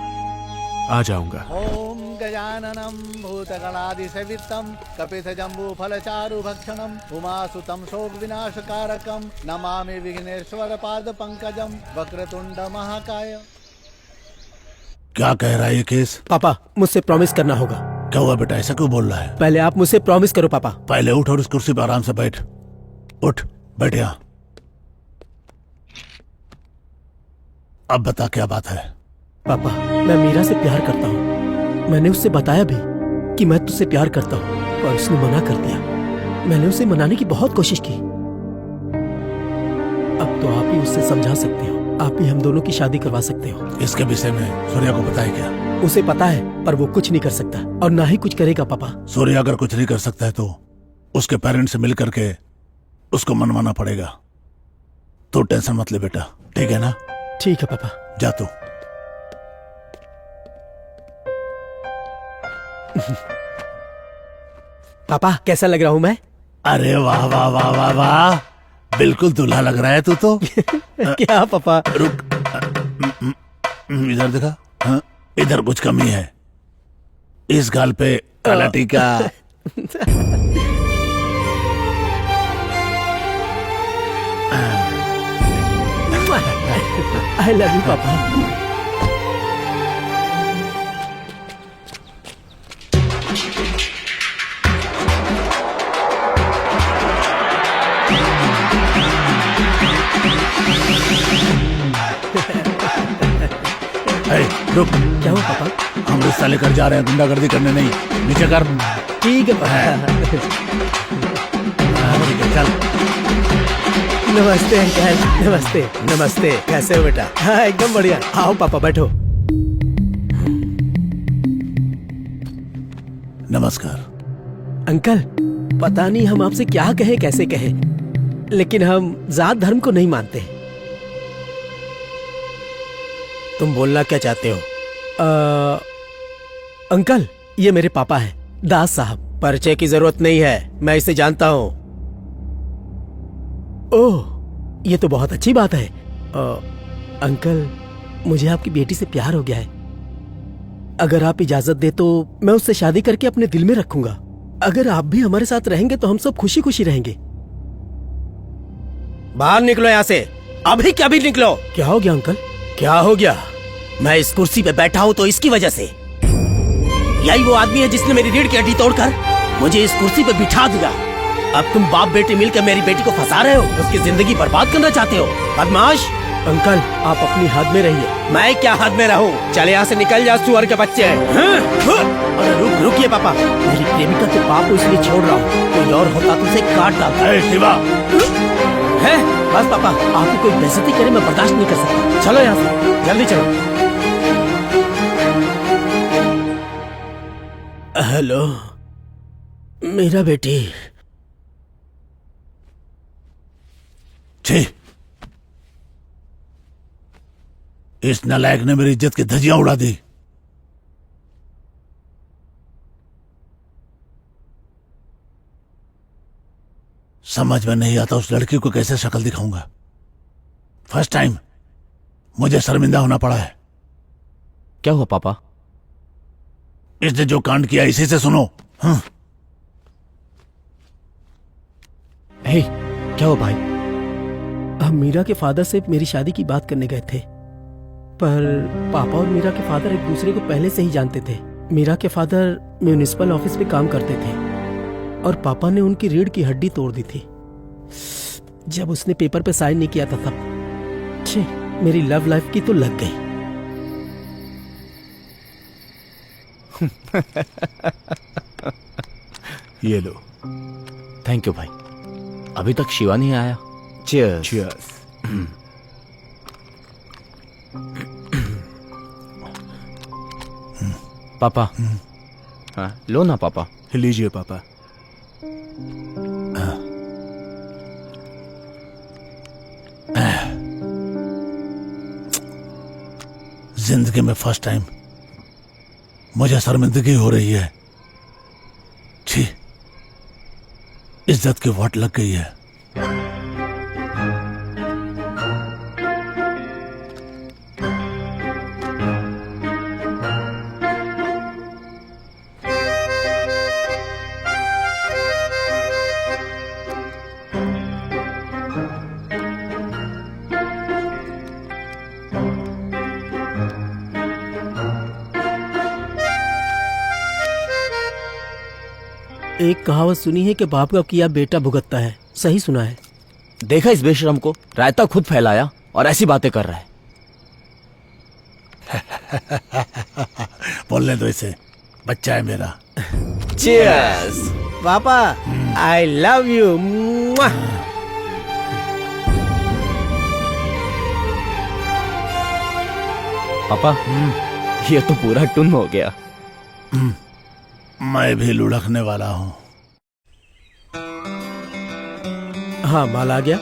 आ जाऊंगा। ओम गजाननम भूतगणादिसेवितम कपितजम्बूफलचारु भक्षणम उमासुतम शोक विनाशकारकम नमामि विघ्नेश्वर पाद पंकजम वक्रतुंड महाकाय। क्या कह रहा है ये केस? पापा, मुझसे प्रॉमिस करना होगा। क्या हुआ बेटा, ऐसा क्यों बोल रहा है? पहले आप मुझसे प्रॉमिस करो पापा। पहले उठ और उस कुर्सी पर आराम से बैठ। उठ, बैठ यहाँ। अब बता क्या बात है? पापा, मैं मीरा से प्यार करता हूँ। मैंने उससे बताया भी कि मैं तुझसे प्यार करता हूँ, पर उसने मना कर दिया। मैंने उसे मनाने की बहुत कोशिश की। अब तो आप ही उससे समझा सकते हो, आप ही हम दोनों की शादी करवा सकते हो। इसके विषय में सूर्या को पता है क्या? उसे पता है, पर वो कुछ नहीं कर सकता और ना ही कुछ करेगा पापा। सूर्या अगर कुछ नहीं कर सकता है तो उसके पेरेंट्स से मिल करके उसको मनवाना पड़ेगा। तो टेंशन मत ले बेटा, ठीक है ना? ठीक है पापा। जा तू। पापा, कैसा लग रहा हूँ मैं? अरे वाह वाह वाह वाह वाह, बिल्कुल दूल्हा लग रहा है तू तो। क्या पापा? रुक, इधर देखा। हाँ, इधर कुछ कमी है। इस गाल पे काला टीका। आई लव यू पापा। रुक, क्या हुआ पापा? हम रिश्ता लेकर जा रहे हैं, गुंडागर्दी करने नहीं। नीचे कर। ठीक है पापा। ठीक है, चल। नमस्ते अंकल। नमस्ते। नमस्ते, कैसे हो बेटा? हाँ, एकदम बढ़िया। आओ पापा, बैठो। नमस्कार अंकल, पता नहीं हम आपसे क्या कहें, कैसे कहें, लेकिन हम जात धर्म को नहीं मानते। तुम बोलना क्या चाहते हो? अंकल, ये मेरे पापा हैं, दास साहब। परिचय की जरूरत नहीं है, मैं इसे जानता हूँ। ओह, ये तो बहुत अच्छी बात है। अंकल, मुझे आपकी बेटी से प्यार हो गया है। अगर आप इजाजत दे तो मैं उससे शादी करके अपने दिल में रखूंगा। अगर आप भी हमारे साथ रहेंगे तो हम सब खुशी खुशी रहेंगे। बाहर निकलो यहाँ से, अभी क्या भी निकलो। क्या हो गया अंकल? क्या हो गया? मैं इस कुर्सी पे बैठा हूँ तो इसकी वजह से। यही वो आदमी है जिसने मेरी रीढ़ की हड्डी तोड़कर मुझे इस कुर्सी पे बिठा दिया। अब तुम बाप बेटी मिलकर मेरी बेटी को फंसा रहे हो, उसकी जिंदगी बर्बाद करना चाहते हो, बदमाश। अंकल आप अपनी हद में रहिए। मैं क्या हद में रहूं? चले यहाँ से निकल जा, सुअर के बच्चे। अरे रुकिए पापा, मेरी प्रेमिका के बाप को इसलिए छोड़ रहा हूँ, कोई और होता तो उसे काट डालता। शिवा है बस पापा, आपकी कोई बेइज्जती करे मैं बर्दाश्त नहीं कर सकता। चलो यहाँ से, जल्दी चलो। हेलो मेरा बेटी। छी, इस नालायक ने मेरी इज्जत की धज्जियां उड़ा दी। समझ में नहीं आता उस लड़की को कैसे शक्ल दिखाऊंगा। फर्स्ट टाइम मुझे शर्मिंदा होना पड़ा है। क्या हुआ पापा? इसने जो कांड किया इसी से सुनो। हाँ। हे, क्या हुआ भाई? हम मीरा के फादर से मेरी शादी की बात करने गए थे, पर पापा और मीरा के फादर एक दूसरे को पहले से ही जानते थे। मीरा के फादर म्यूनिसिपल ऑफिस में काम करते थे और पापा ने उनकी रीढ़ की हड्डी तोड़ दी थी जब उसने पेपर पे साइन नहीं किया था तब। छे, मेरी लव लाइफ की तो लग गई। ये लो। थैंक यू भाई। अभी तक शिवा नहीं आया। चीयर्स। चीयर्स। पापा। हाँ, लो ना पापा। लीजिए पापा। जिंदगी में फर्स्ट टाइम मुझे शर्मिंदगी हो रही है। छी, इज्जत की वाट लग गई है। एक कहावत सुनी है कि बाप का किया बेटा भुगतता है। सही सुना है। देखा इस बेशरम को, रायता खुद फैलाया और ऐसी बातें कर रहा है। बोलने दो इसे, बच्चा है मेरा। चीयर्स। पापा आई लव यू। पापा, ये तो पूरा टुन हो गया। मैं भी लुढ़कने वाला हूँ। हाँ, माल आ गया।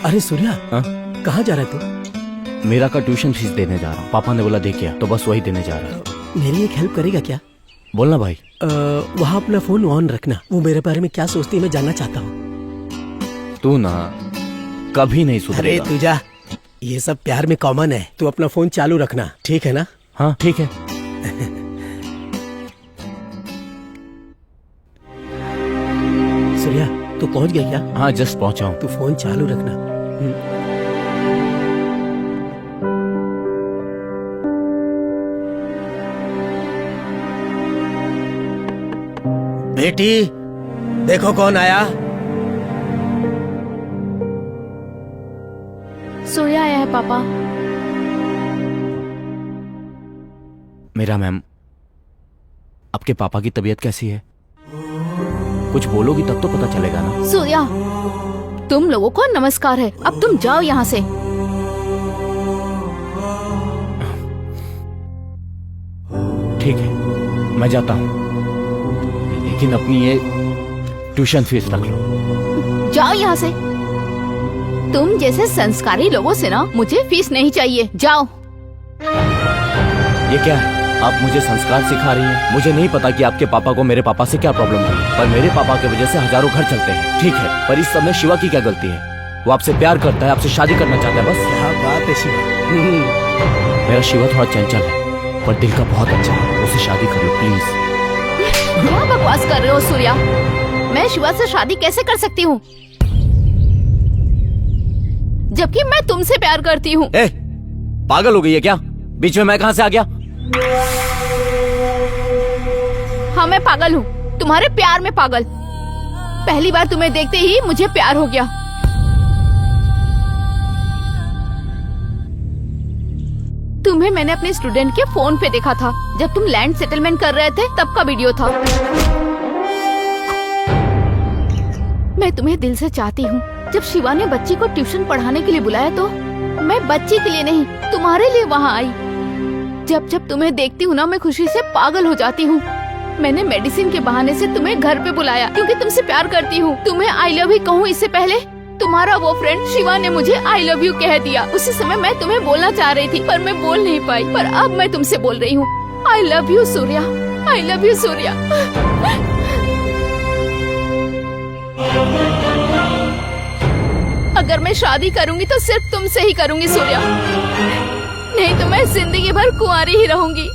अरे सूर्या, हाँ? कहाँ जा रहा है तू? मेरा का ट्यूशन फीस देने जा रहा हूँ। पापा ने बोला दे क्या, तो बस वही देने जा रहा हूँ। मेरी एक हेल्प करेगा क्या? बोलना भाई। वहाँ अपना फोन ऑन रखना। वो मेरे बारे में क्या सोचती है मैं जानना चाहता हूँ। तू ना कभी नहीं अरे सुधरेगा। तू जा, ये सब प्यार में कॉमन है। तू अपना फोन चालू रखना, ठीक है ना? हाँ ठीक है। सूर्या, तू पहुंच गया क्या? हाँ जस्ट पहुंचा हूँ। तू फोन चालू रखना। बेटी देखो कौन आया। सूर्या आया है पापा। मेरा मैम, आपके पापा की तबीयत कैसी है? कुछ बोलोगी तब तो पता चलेगा ना। सूर्या, तुम लोगों को नमस्कार है, अब तुम जाओ यहाँ से। ठीक है, मैं जाता हूँ, लेकिन अपनी ये ट्यूशन फीस रख लो। जाओ यहाँ से। तुम जैसे संस्कारी लोगों से ना मुझे फीस नहीं चाहिए। जाओ। ये क्या है? आप मुझे संस्कार सिखा रही हैं। मुझे नहीं पता कि आपके पापा को मेरे पापा से क्या प्रॉब्लम है, पर मेरे पापा की वजह से हजारों घर चलते हैं। ठीक है, पर इस समय शिवा की क्या गलती है? वो आपसे प्यार करता है, आपसे शादी करना चाहता है, बस। क्या बात है शिवा। मेरा शिवा थोड़ा चंचल है, पर दिल का बहुत अच्छा है। उससे शादी कर लो प्लीज। क्या बकवास कर रहे हो सूर्या? मैं शिवा से शादी कैसे कर सकती हूँ, जबकि मैं तुमसे प्यार करती हूँ? पागल हो गई है क्या? बीच में मैं कहाँ से आ गया? हाँ मैं पागल हूँ, तुम्हारे प्यार में पागल। पहली बार तुम्हें देखते ही मुझे प्यार हो गया। तुम्हें मैंने अपने स्टूडेंट के फोन पे देखा था, जब तुम लैंड सेटलमेंट कर रहे थे तब का वीडियो था। मैं तुम्हें दिल से चाहती हूँ। जब शिवा ने बच्ची को ट्यूशन पढ़ाने के लिए बुलाया तो मैं बच्ची के लिए नहीं, तुम्हारे लिए वहाँ आई। जब जब तुम्हें देखती हूँ ना, मैं खुशी से पागल हो जाती हूँ। मैंने मेडिसिन के बहाने से तुम्हें घर पे बुलाया क्योंकि तुमसे प्यार करती हूँ। तुम्हें आई लव यू कहूँ इससे पहले तुम्हारा वो फ्रेंड शिवा ने मुझे आई लव यू कह दिया। उसी समय मैं तुम्हें बोलना चाह रही थी पर मैं बोल नहीं पाई। पर अब मैं तुमसे बोल रही हूँ, I love you Surya, I love you Surya. अगर मैं शादी करूंगी तो सिर्फ तुमसे ही करूंगी सूर्या, नहीं तो मैं जिंदगी भर कुंवारी ही रहूंगी।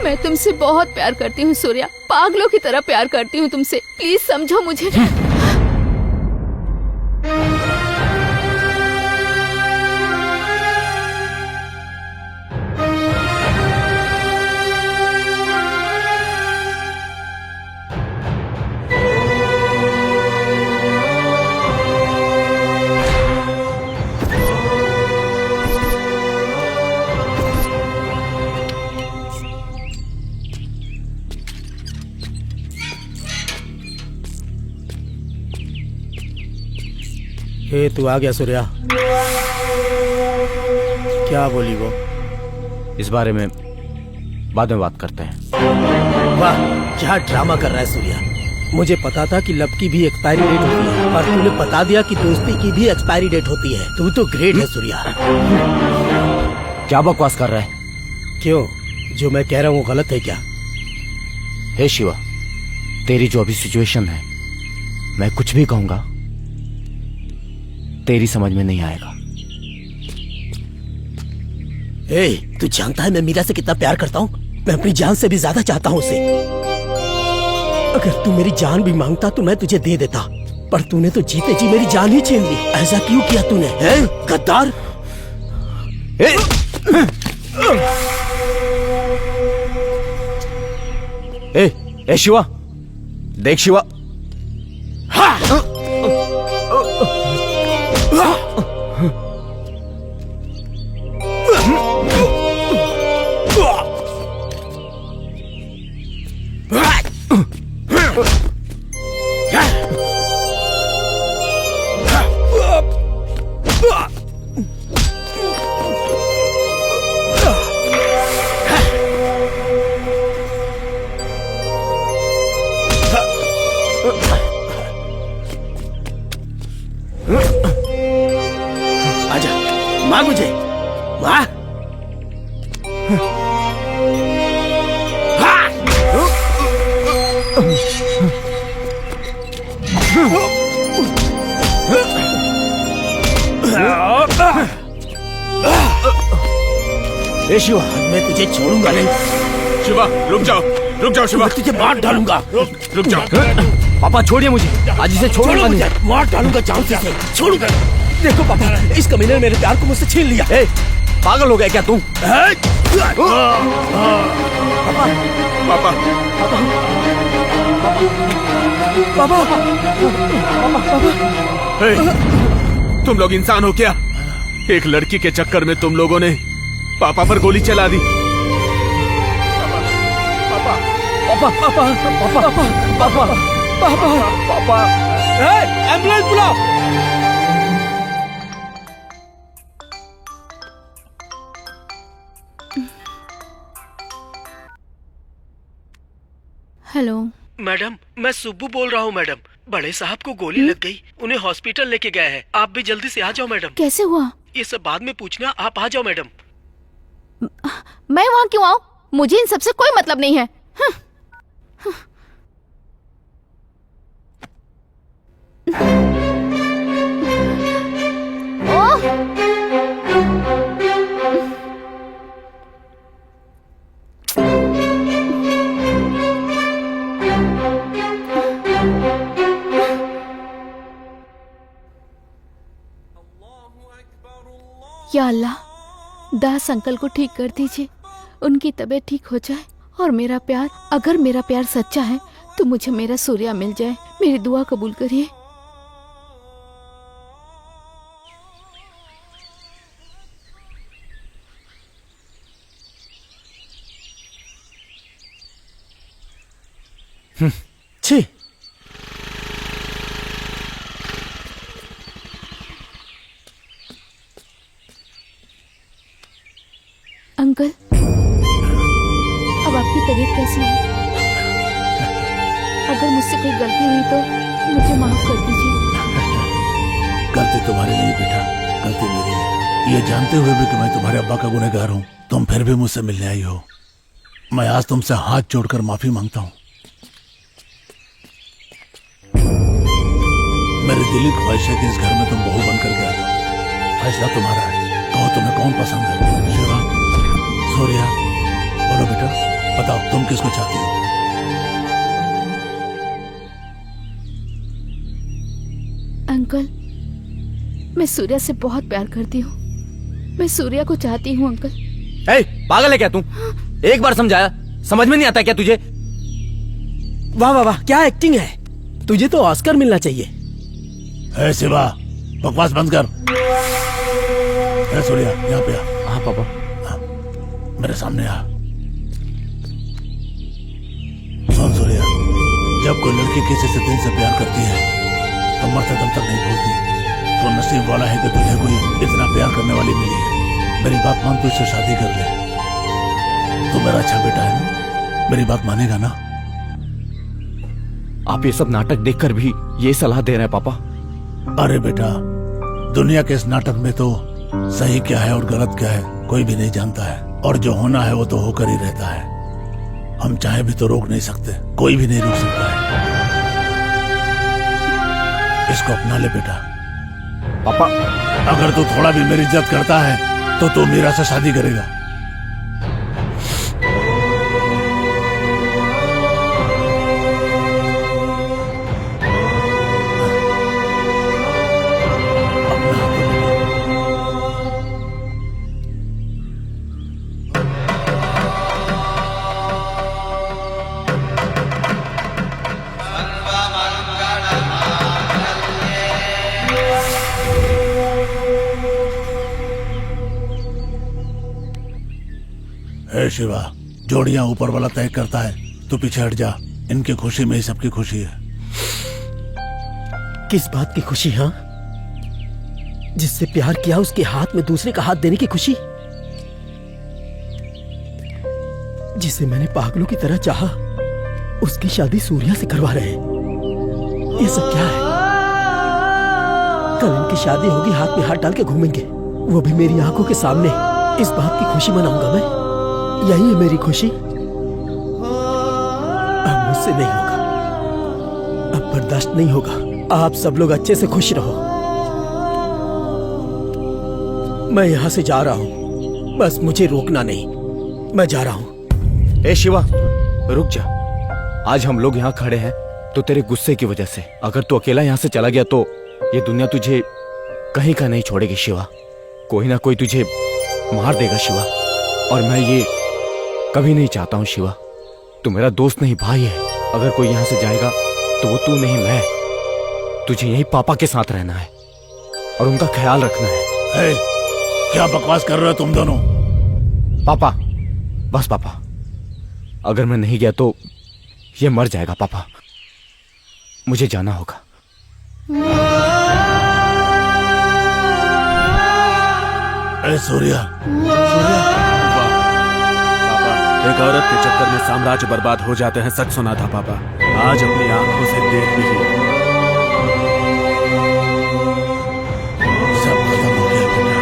मैं तुमसे बहुत प्यार करती हूँ सूर्या, पागलों की तरह प्यार करती हूँ तुमसे। प्लीज समझो मुझे। हे तू आ गया सूर्या। क्या बोली वो? इस बारे में बाद में बात करते हैं। वाह, क्या ड्रामा कर रहा है सूर्या। मुझे पता था कि लव की भी एक्सपायरी डेट होती है, पर तूने बता दिया कि दोस्ती की भी एक्सपायरी डेट होती है। तू तो ग्रेट है सूर्या। क्या बकवास कर रहा है? क्यों, जो मैं कह रहा हूँ वो गलत है क्या? हे शिवा, तेरी जो अभी सिचुएशन है, मैं कुछ भी कहूंगा तेरी समझ में नहीं आएगा। ए, तू जानता है मैं मीरा से कितना प्यार करता हूँ? मैं अपनी जान से भी ज्यादा चाहता हूँ उसे। अगर तू मेरी जान भी मांगता तो मैं तुझे दे देता, पर तूने तो जीते जी मेरी जान ही छीन ली। ऐसा क्यों किया तूने, हैं गद्दार? ए शिवा, देख शिवा। आजा, मार मुझे, मार। ए शिवा, मैं तुझे छोड़ूंगा नहीं। शिवा रुक जाओ शिवा, मैं तुझे मार डालूंगा। रुक जाओ। पापा छोड़िए मुझे, आज इसे छोड़ूंगा नहीं। मुझे, मार डालूंगा जान से। छोड़ूंगा। देखो पापा, इस कमीने ने मेरे प्यार को मुझसे छीन लिया। ए, पागल हो गया क्या तू? पापा पापा, तुम लोग इंसान हो क्या? एक लड़की के चक्कर में तुम लोगों ने पापा पर गोली चला दी। पापा, पापा, पापा, पापा, पापा, पापा, पापा, एम्बुलेंस बुलाओ। हेलो मैडम, मैं सुब्बू बोल रहा हूँ मैडम। बड़े साहब को गोली लग गई, उन्हें हॉस्पिटल लेके गए हैं। आप भी जल्दी से आ जाओ मैडम। कैसे हुआ? ये सब बाद में पूछना, आप आ जाओ मैडम। मैं वहाँ क्यों आऊँ? मुझे इन सबसे कोई मतलब नहीं है। या अल्लाह, दास अंकल को ठीक कर दीजिए, उनकी तबीयत ठीक हो जाए और मेरा प्यार, अगर मेरा प्यार सच्चा है तो मुझे मेरा सूर्या मिल जाए। मेरी दुआ कबूल करिए। छी, अंकल, अब आपकी तबीयत कैसी है? अगर मुझसे कोई गलती हुई तो मुझे माफ कर दीजिए। गलती तुम्हारी नहीं बेटा, गलती मेरी है। ये जानते हुए भी कि मैं तुम्हारे अब्बा का गुनहगार हूँ, तुम फिर भी मुझसे मिलने आई हो। मैं आज तुमसे हाथ जोड़कर माफी मांगता हूँ। मेरी दिली ख्वाहिश है कि इस घर में तुम बहू बनकर के आ जाओ। फैसला तुम्हारा है, कहो तुम्हें कौन पसंद है। शिवा, सूर्या, बोलो बेटा, बताओ तुम किसको चाहती हो। अंकल, मैं सूर्या से बहुत प्यार करती हूँ। मैं सूर्या को चाहती हूँ अंकल। ए, पागल है क्या तू? एक बार समझाया, समझ में नहीं आता क्या तुझे? वाह वाह वाह, क्या एक्टिंग है। तुझे तो ऑस्कर मिलना चाहिए। ए शिवा, बकवास बंद कर। ए सूर्या, यहाँ पे आ। हाँ पापा। मेरे सामने आ। सुन सूर्या, जब कोई लड़की किसी से दिल से प्यार करती है तो मरते दम तक नहीं भूलती। तो नसीब वाला है कि तुझे कोई इतना प्यार करने वाली मिली है। मेरी बात मान, तू इससे शादी कर ले। तू मेरा अच्छा बेटा है ना, मेरी बात मानेगा ना? आप ये सब नाटक देखकर भी ये सलाह दे रहे हैं पापा? अरे बेटा, दुनिया के इस नाटक में तो सही क्या है और गलत क्या है कोई भी नहीं जानता है, और जो होना है वो तो होकर ही रहता है। हम चाहे भी तो रोक नहीं सकते, कोई भी नहीं रोक सकता है। इसको अपना ले बेटा। पापा, अगर तू थोड़ा भी मेरी इज्जत करता है तो तू मीरा से शादी करेगा। हे शिवा, जोड़ियां ऊपर वाला तय करता है, तू पीछे हट जा। इनकी खुशी में ही सबकी खुशी है। किस बात की खुशी? हाँ, जिससे प्यार किया उसके हाथ में दूसरे का हाथ देने की खुशी, जिसे मैंने पागलों की तरह चाहा, उसकी शादी सूर्या से करवा रहे हैं। ये सब क्या है? कल इनकी शादी होगी, हाथ में हाथ डाल के घूमेंगे, वो भी मेरी आंखों के सामने। इस बात की खुशी मनाऊंगा मैं। यही है मेरी खुशी। अब मुझसे नहीं होगा, अब बर्दाश्त नहीं होगा। आप सब लोग अच्छे से खुश रहो। मैं यहां से जा रहा हूं, बस मुझे रोकना नहीं। मैं जा रहा हूं। ए शिवा, रुक जा। आज हम लोग यहाँ खड़े हैं तो तेरे गुस्से की वजह से। अगर तू अकेला यहाँ से चला गया तो ये दुनिया तुझे कहीं का नहीं छोड़ेगी शिवा। कोई ना कोई तुझे मार देगा शिवा, और मैं ये कभी नहीं चाहता हूँ शिवा। तू मेरा दोस्त नहीं, भाई है। अगर कोई यहाँ से जाएगा तो वो तू नहीं, मैं। तुझे यही पापा के साथ रहना है और उनका ख्याल रखना है। क्या बकवास कर रहे हो तुम दोनों? पापा, बस पापा, अगर मैं नहीं गया तो ये मर जाएगा पापा। मुझे जाना होगा। सूर्या, एक औरत के चक्कर में साम्राज्य बर्बाद हो जाते हैं, सच सुना था पापा। आज अपनी आंखों से देख भी लिया। सब खत्म हो गया बेटा।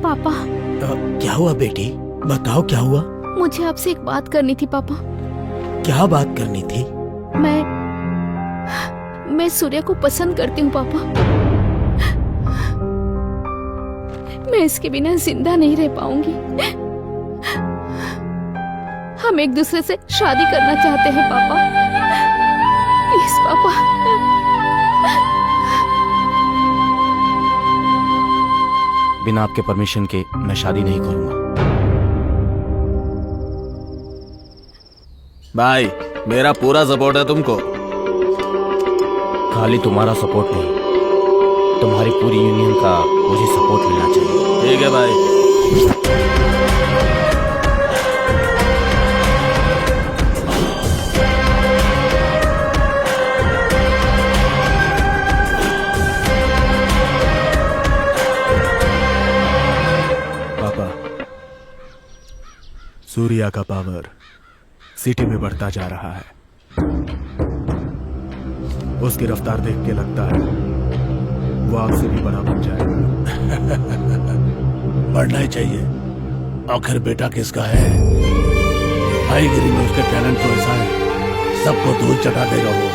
पापा, क्या हुआ बेटी? बताओ क्या हुआ? मुझे आपसे एक बात करनी थी पापा। क्या बात करनी थी? मैं सूर्या को पसंद करती हूँ पापा। मैं इसके बिना जिंदा नहीं रह पाऊंगी। हम एक दूसरे से शादी करना चाहते हैं पापा। प्लीज पापा। बिना आपके परमिशन के मैं शादी नहीं करूंगा। भाई मेरा पूरा सपोर्ट है तुमको। खाली तुम्हारा सपोर्ट नहीं, तुम्हारी पूरी यूनियन का मुझे सपोर्ट मिलना चाहिए। ठीक है भाई। पापा, सूर्या का पावर सिटी में बढ़ता जा रहा है। उसकी रफ्तार देख के लगता है वो आपसे भी बड़ा बन जाएगा। बढ़ना ही चाहिए, आखिर बेटा किसका है। भाईगिरी में उसके टैलेंट तो ऐसा है, सबको धूल चटा देगा वो।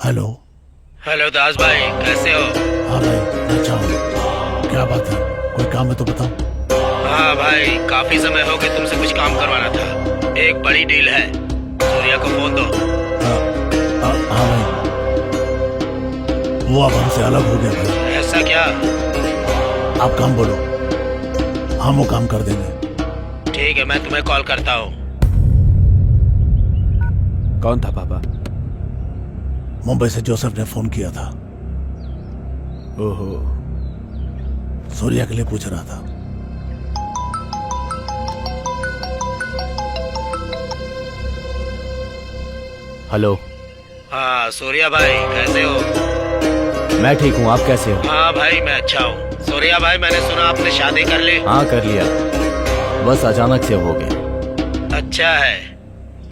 हेलो। हेलो दास भाई, कैसे हो? हाँ भाई, अच्छा हूँ। क्या बात है, कोई काम है तो बताओ। हाँ भाई, काफी समय हो गया, तुमसे कुछ काम करवाना था। एक बड़ी डील है, सूर्या को फोन दो। हाँ भाई, वो अब हमसे अलग हो गया भाई। ऐसा क्या? आप काम बोलो, हम वो काम कर देंगे। ठीक है, मैं तुम्हें कॉल करता हूँ। कौन था पापा? मुंबई से जोसेफ ने फोन किया था। ओहो, सूर्या के लिए पूछ रहा था। हेलो। हाँ सूर्या भाई, कैसे हो? मैं ठीक हूँ, आप कैसे हो? हाँ भाई, मैं अच्छा हूँ। सूर्या भाई, मैंने सुना आपने शादी कर ली। हाँ कर लिया, बस अचानक से हो गया। अच्छा है,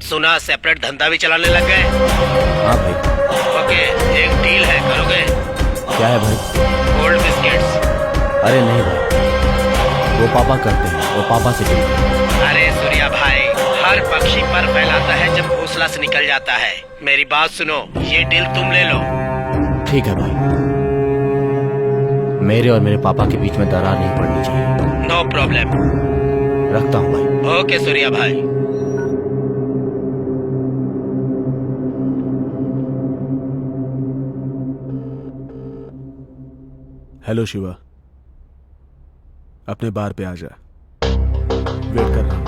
सुना सेपरेट धंधा भी चलाने लग गए। हाँ भाई। ओके, एक डील है, करोगे? क्या है भाई? Gold biscuits. अरे नहीं भाई, वो पापा करते हैं, वो पापा से डील करते हैं। अरे सूर्या भाई, हर पक्षी पर फैलाता है जब घोंसला से निकल जाता है। मेरी बात सुनो, ये डील तुम ले लो। ठीक है भाई, मेरे और मेरे पापा के बीच में दरार नहीं पड़नी चाहिए। No problem. रखता हूँ भाई। ओके सूर्या भाई। हेलो शिवा, अपने बार पे आ जा, वेट कर रहा हूं।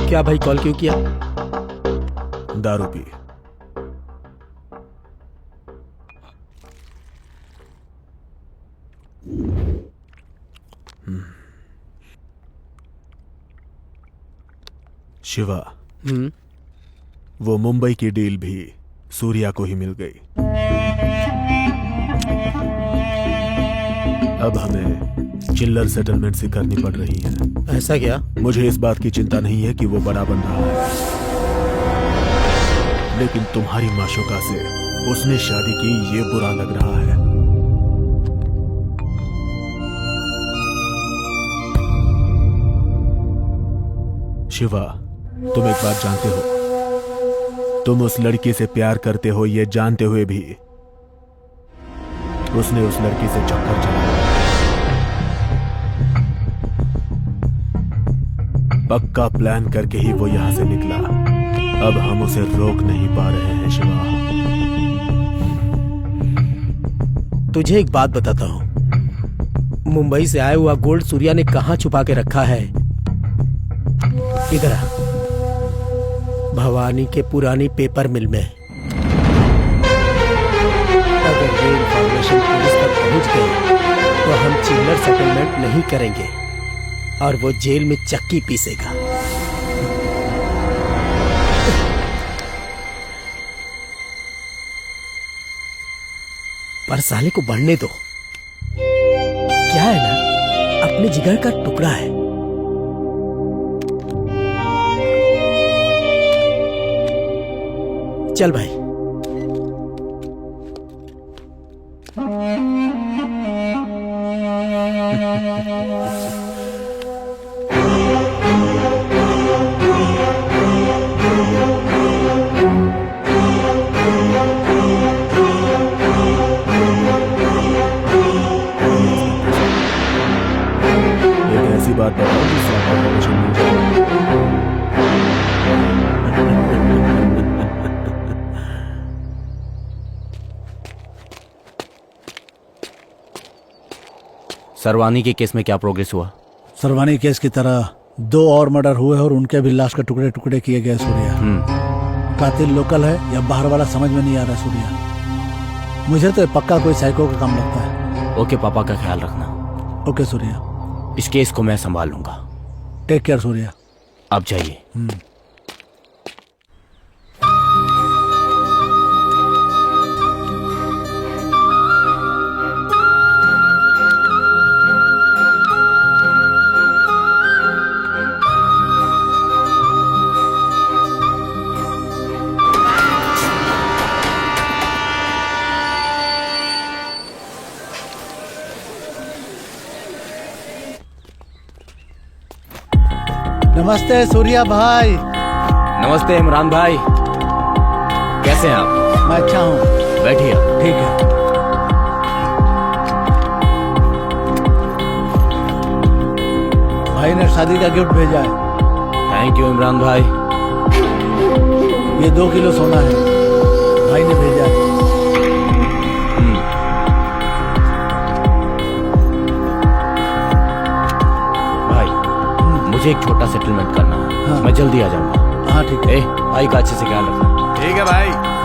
क्या भाई, कॉल क्यों किया? दारू पी। शिवा, वो मुंबई की डील भी सूर्या को ही मिल गई। अब हमें चिल्लर सेटलमेंट से करनी पड़ रही है। ऐसा क्या? मुझे इस बात की चिंता नहीं है कि वो बड़ा बन रहा है, लेकिन तुम्हारी माशुका से उसने शादी की, ये बुरा लग रहा है। शिवा, तुम एक बात जानते हो, तुम उस लड़की से प्यार करते हो ये जानते हुए भी उसने उस लड़की से चक्कर चलाया। पक्का प्लान करके ही वो यहां से निकला। अब हम उसे रोक नहीं पा रहे हैं शिवा। तुझे एक बात बताता हूँ, मुंबई से आया हुआ गोल्ड सूर्या ने कहाँ छुपा के रखा है? इधर आ, भवानी के पुरानी पेपर मिल में। अगर ये इंफॉर्मेशन पुलिस तक पहुंच गई तो हम चिल्लर सेटलमेंट नहीं करेंगे और वो जेल में चक्की पीसेगा। पर साले को बढ़ने दो, क्या है ना, अपने जिगर का टुकड़ा है। चल भाई। एक ऐसी बात बताओ जिससे आपका प्रमोशन मिल जाए। सरवानी के केस में क्या प्रोग्रेस हुआ? सरवानी केस की तरह 2 और मर्डर हुए और उनके भी लाश के टुकड़े टुकड़े किए गए सूर्या। कातिल लोकल है या बाहर वाला समझ में नहीं आ रहा सूर्या। मुझे तो पक्का कोई साइको का काम लगता है। ओके, पापा का ख्याल रखना। ओके सूर्या। इस केस को मैं संभाल लूंगा। Take care Surya. आप जाइए। नमस्ते सूर्या भाई। नमस्ते इमरान भाई, कैसे हैं आप? मैं अच्छा हूँ। बैठिए। ठीक है। भाई ने शादी का गिफ्ट भेजा है। थैंक यू इमरान भाई। ये 2 किलो सोना है, भाई ने भेजा है। भाई, मुझे एक छोटा सेटलमेंट करना है। हाँ। मैं जल्दी आ जाऊंगा। हाँ ठीक है। भाई का अच्छे से ख्याल रखना। ठीक है भाई।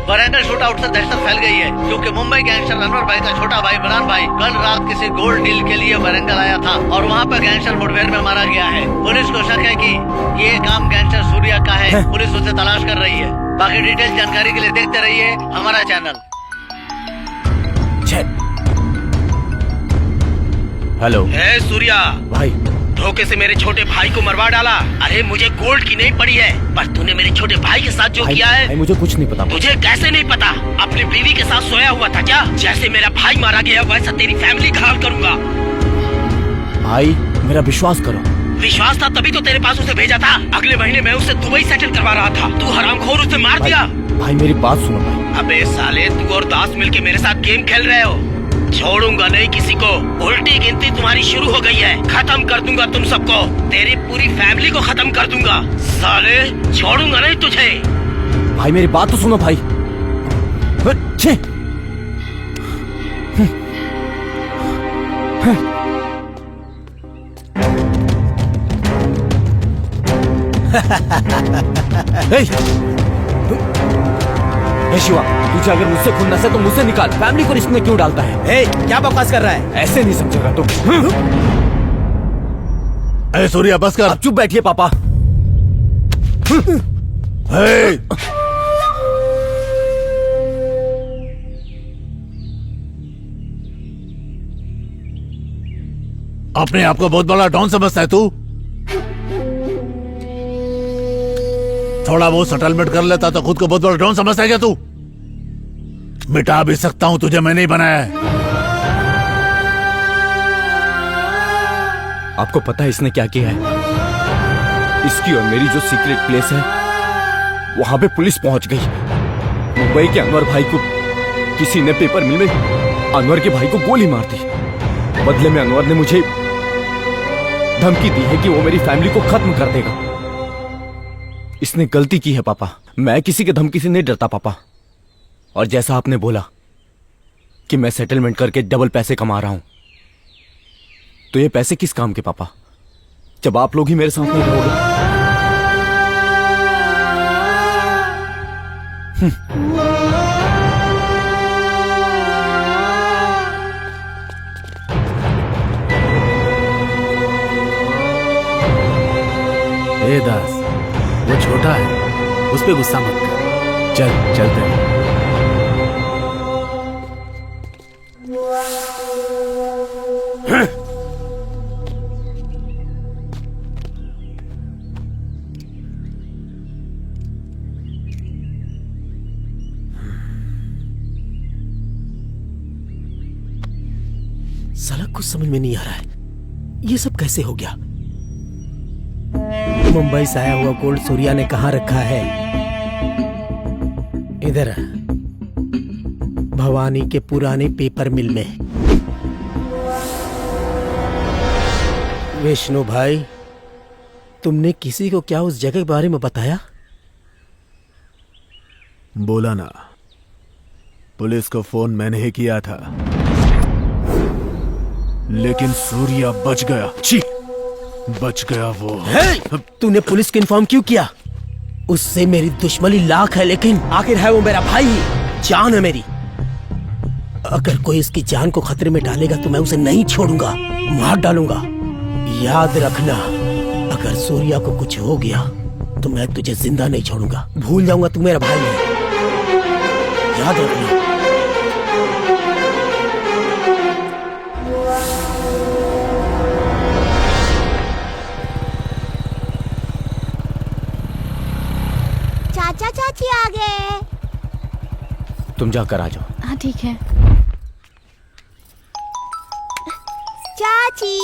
वरंगल शूटआउट से दहशत फैल गई है क्योंकि मुंबई गैंगस्टर अनवर भाई का छोटा भाई इमरान भाई कल रात किसी गोल्ड डील के लिए वरंगल आया था और वहाँ पर गैंगस्टर मुठभेड़ में मारा गया है। पुलिस को शक है कि ये काम गैंगस्टर सूर्या का है। पुलिस उसे तलाश कर रही है। बाकी डिटेल जानकारी के लिए देखते रहिए हमारा चैनल। हेलो। ए सूर्या भाई, धोखे से मेरे छोटे भाई को मरवा डाला। अरे मुझे गोल्ड की नहीं पड़ी है, पर तूने मेरे छोटे भाई के साथ जो किया है। भाई मुझे कुछ नहीं पता। तुझे कैसे नहीं पता? अपनी बीवी के साथ सोया हुआ था क्या? जैसे मेरा भाई मारा गया वैसा तेरी फैमिली घायल करूंगा। भाई मेरा विश्वास करो। विश्वास था तभी तो तेरे पास उसे भेजा था। अगले महीने मैं उसे दुबई सेटल करवा रहा था। तू हरामखोर उसे मार दिया। भाई मेरी बात सुनो भाई। अबे साले, तू और दास मिलके मेरे साथ गेम खेल रहे हो। छोड़ूंगा नहीं किसी को। उल्टी गिनती तुम्हारी शुरू हो गई है। खत्म कर दूंगा तुम सबको। तेरी पूरी फैमिली को खत्म कर दूंगा। साले छोड़ूंगा नहीं तुझे। भाई मेरी बात तो सुनो भाई। छे। शिवा, तुझे अगर मुझसे खुन्नस है तो मुझसे निकाल। फैमिली को रिस्क में क्यों डालता है? क्या बकवास कर रहा है? ऐसे नहीं समझेगा तुम। अरे सूर्या बस कर। आप चुप बैठिए पापा। अपने आप को बहुत बड़ा डॉन समझता है तू? थोड़ा बहुत सेटलमेंट कर लेता तो खुद को बहुत बड़ा डॉन समझता है क्या तू? मिटा भी सकता हूं, तुझे मैंने ही बनाया है। आपको पता है इसने क्या किया है? इसकी और मेरी जो सीक्रेट प्लेस है वहां पे पुलिस पहुंच गई। मुंबई के अनवर भाई को किसी ने पेपर मिल में अनवर के भाई को गोली मार दी। बदले में अनवर ने मुझे धमकी दी है कि वो मेरी फैमिली को खत्म कर देगा। इसने गलती की है पापा, मैं किसी के धमकी से नहीं डरता पापा। और जैसा आपने बोला कि मैं सेटलमेंट करके डबल पैसे कमा रहा हूं, तो ये पैसे किस काम के पापा, जब आप लोग ही मेरे साथ नहीं रहोगे? ए दास, वो छोटा है, उस पे गुस्सा मत कर। चल चलते हैं। साला कुछ समझ में नहीं आ रहा है, ये सब कैसे हो गया? मुंबई से आया हुआ गोल्ड सूर्या ने कहाँ रखा है? इधर भवानी के पुराने पेपर मिल में। विष्णु भाई, तुमने किसी को क्या उस जगह के बारे में बताया? बोला ना, पुलिस को फोन मैंने ही किया था, लेकिन सूर्या बच गया। छी, बच गया वो। तूने पुलिस को इन्फॉर्म क्यों किया? उससे मेरी दुश्मनी लाख है, लेकिन आखिर है वो मेरा भाई, जान है मेरी। अगर कोई इसकी जान को खतरे में डालेगा तो मैं उसे नहीं छोड़ूंगा, मार डालूंगा। याद रखना, अगर सूर्या को कुछ हो गया तो मैं तुझे जिंदा नहीं छोड़ूंगा। भूल जाऊंगा तू मेरा भाई है, याद रखना। चाचा चाची आ गए। तुम जाकर आ जाओ। हाँ ठीक है। चाची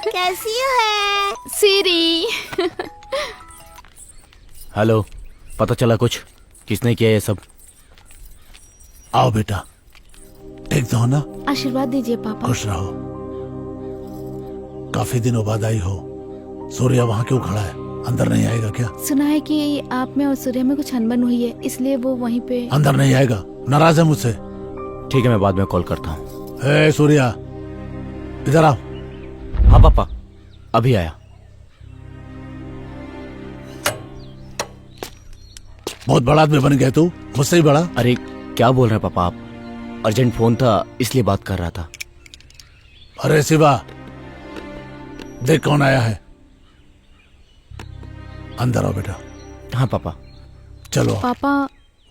कैसी है? सीरी। हेलो, पता चला कुछ? किसने किया ये सब? आओ बेटा, ठीक तो हो ना? आशीर्वाद दीजिए पापा। खुश रहो। काफी दिनों बाद आई हो। सूर्या वहाँ क्यों खड़ा है? अंदर नहीं आएगा क्या? सुना है कि आप में और सूर्य में कुछ अनबन हुई है, इसलिए वो वहीं पे। अंदर नहीं आएगा, नाराज है मुझसे। ठीक है, मैं बाद में कॉल करता हूँ। हे सूर्या, इधर आओ। हाँ पापा, अभी आया। बहुत बड़ा आदमी बन गया तू, मुझसे ही बड़ा। अरे क्या बोल रहे हैं पापा आप? अर्जेंट फोन था इसलिए बात कर रहा था। अरे शिवा, देख कौन आया है। अंदर आओ बेटा। हाँ पापा। चलो पापा,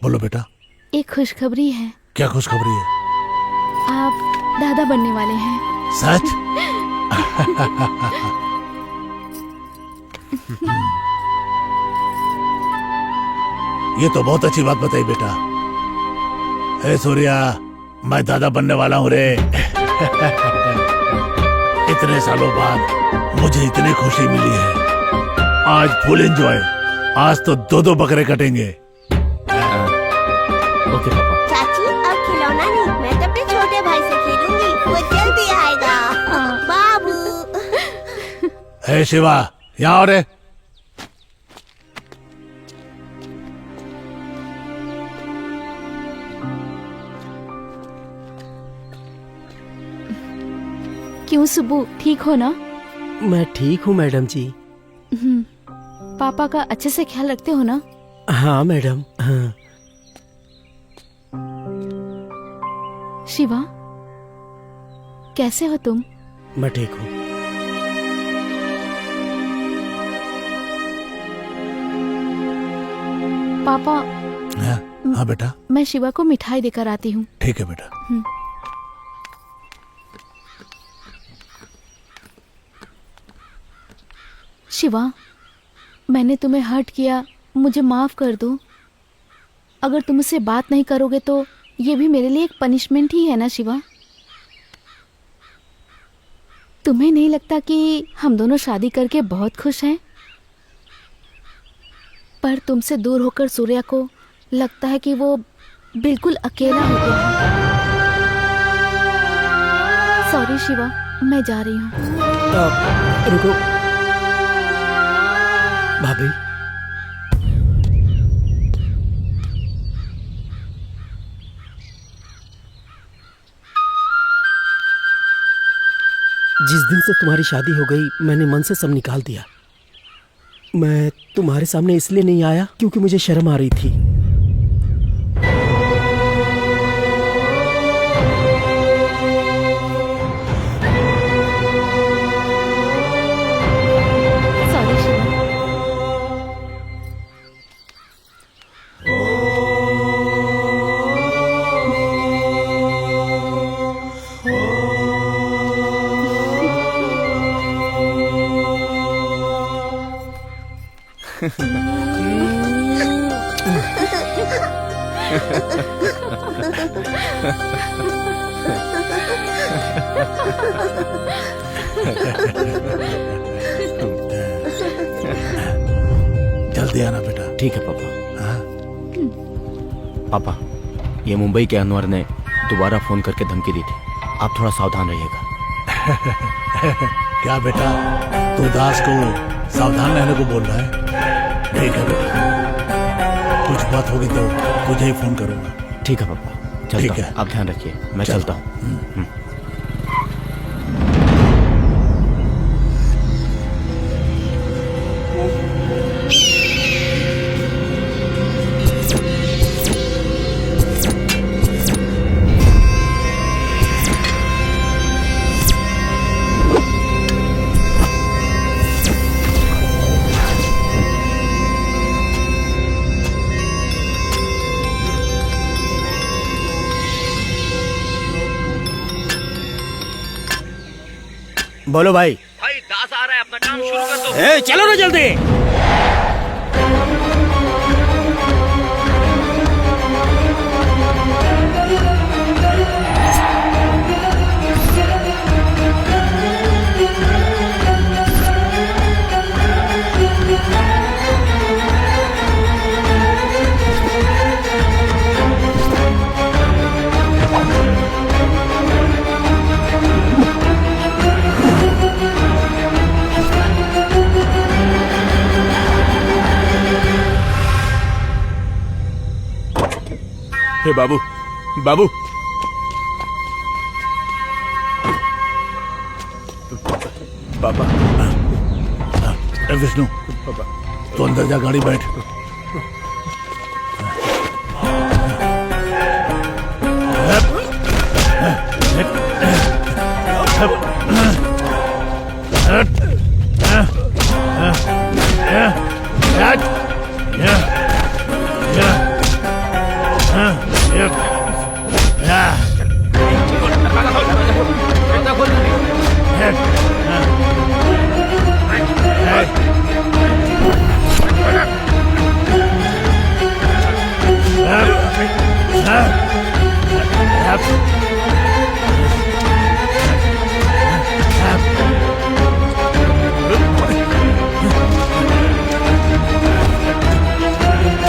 बोलो बेटा। एक खुशखबरी है। क्या खुशखबरी है? आप दादा बनने वाले हैं। सच? ये तो बहुत अच्छी बात बताई बेटा। हे सूर्या, मैं दादा बनने वाला हूँ रे। इतने सालों बाद मुझे इतनी खुशी मिली है। आज फुल एंजॉय। आज तो 2-2 बकरे कटेंगे। ओके पापा। चाची अब खिलौना नहीं, मैं तो अपने छोटे भाई से खेलूंगी, वो जल्दी आएगा। बाबू। हे शिवा, यहाँ आओ रे। क्यों सुब्बू, ठीक हो ना? मैं ठीक हूँ मैडम जी। पापा का अच्छे से ख्याल रखते हो ना? हाँ मैडम। हाँ। शिवा, कैसे हो तुम? मैं ठीक हूँ। पापा, हाँ बेटा। मैं शिवा को मिठाई देकर आती हूँ। ठीक है बेटा। शिवा, मैंने तुम्हें हर्ट किया, मुझे माफ कर दो। अगर तुम मुझसे बात नहीं करोगे तो ये भी मेरे लिए एक पनिशमेंट ही है ना शिवा। तुम्हें नहीं लगता कि हम दोनों शादी करके बहुत खुश हैं? पर तुमसे दूर होकर सूर्या को लगता है कि वो बिल्कुल अकेला हो गया है। सॉरी शिवा, मैं जा रही हूँ। रुको भाभी, जिस दिन से तुम्हारी शादी हो गई मैंने मन से सब निकाल दिया। मैं तुम्हारे सामने इसलिए नहीं आया क्योंकि मुझे शर्म आ रही थी। सॉरी शिवा। जल्दी आना बेटा। ठीक है पापा। हाँ? पापा, ये मुंबई के अनवर ने दोबारा फोन करके धमकी दी थी, आप थोड़ा सावधान रहिएगा। क्या बेटा, तू दास को सावधान रहने को बोल रहा है? ठीक है बेटा, कुछ बात होगी तो तुझे ही फोन करूंगा। ठीक है पापा, चलता ठीक हूँ। है। आप ध्यान रखिए, मैं चलता हूँ। बोलो भाई। भाई दास आ रहा है, अपना काम शुरू कर दो। ए, चलो ना जल्दी। हे बाबू, बाबू, पापा। विष्णु, तो अंदर जा, गाड़ी बैठ।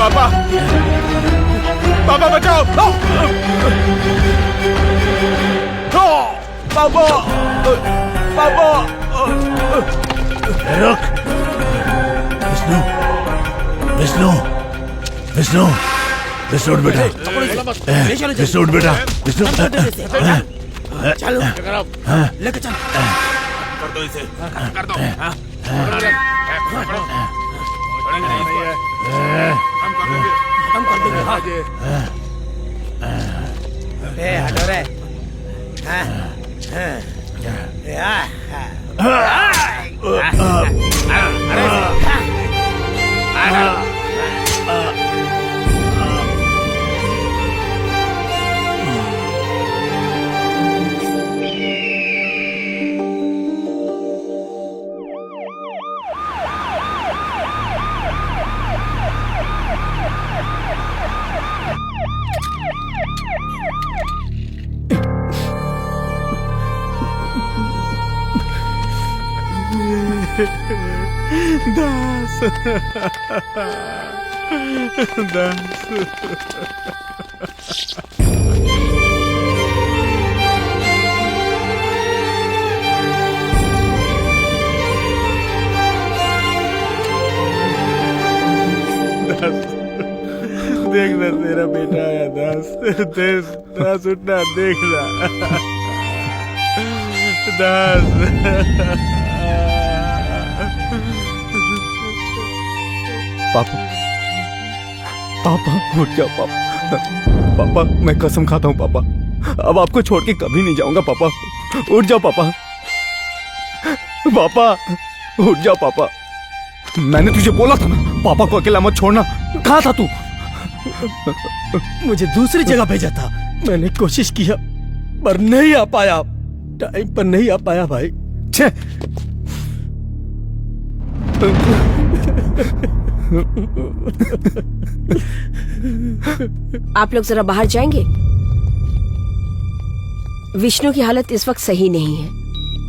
पापा, पापा बचाओ! पापा, पापा! रुक! विष्णु, विष्णु, विष्णु, विष्णु उठ बेटा। विष्णु उठ बेटा। विष्णु, चलो लेके चल। कर दो इसे, कर दो। हम कर देंगे। हाँ। ए, हटो रे। हाँ, दास दास देखना तेरा बेटा आया दास दास उठना देखना दास पापा पापा उठ जाओ पापा पापा मैं कसम खाता हूँ पापा अब आपको छोड़ के कभी नहीं जाऊंगा पापा उठ जाओ पापा पापा उठ जाओ पापा मैंने तुझे बोला था ना पापा को अकेला मत छोड़ना कहाँ था तू मुझे दूसरी जगह भेजा था मैंने कोशिश किया पर नहीं आ पाया टाइम पर नहीं आ पाया भाई छे आप लोग जरा बाहर जाएंगे। विष्णु की हालत इस वक्त सही नहीं है।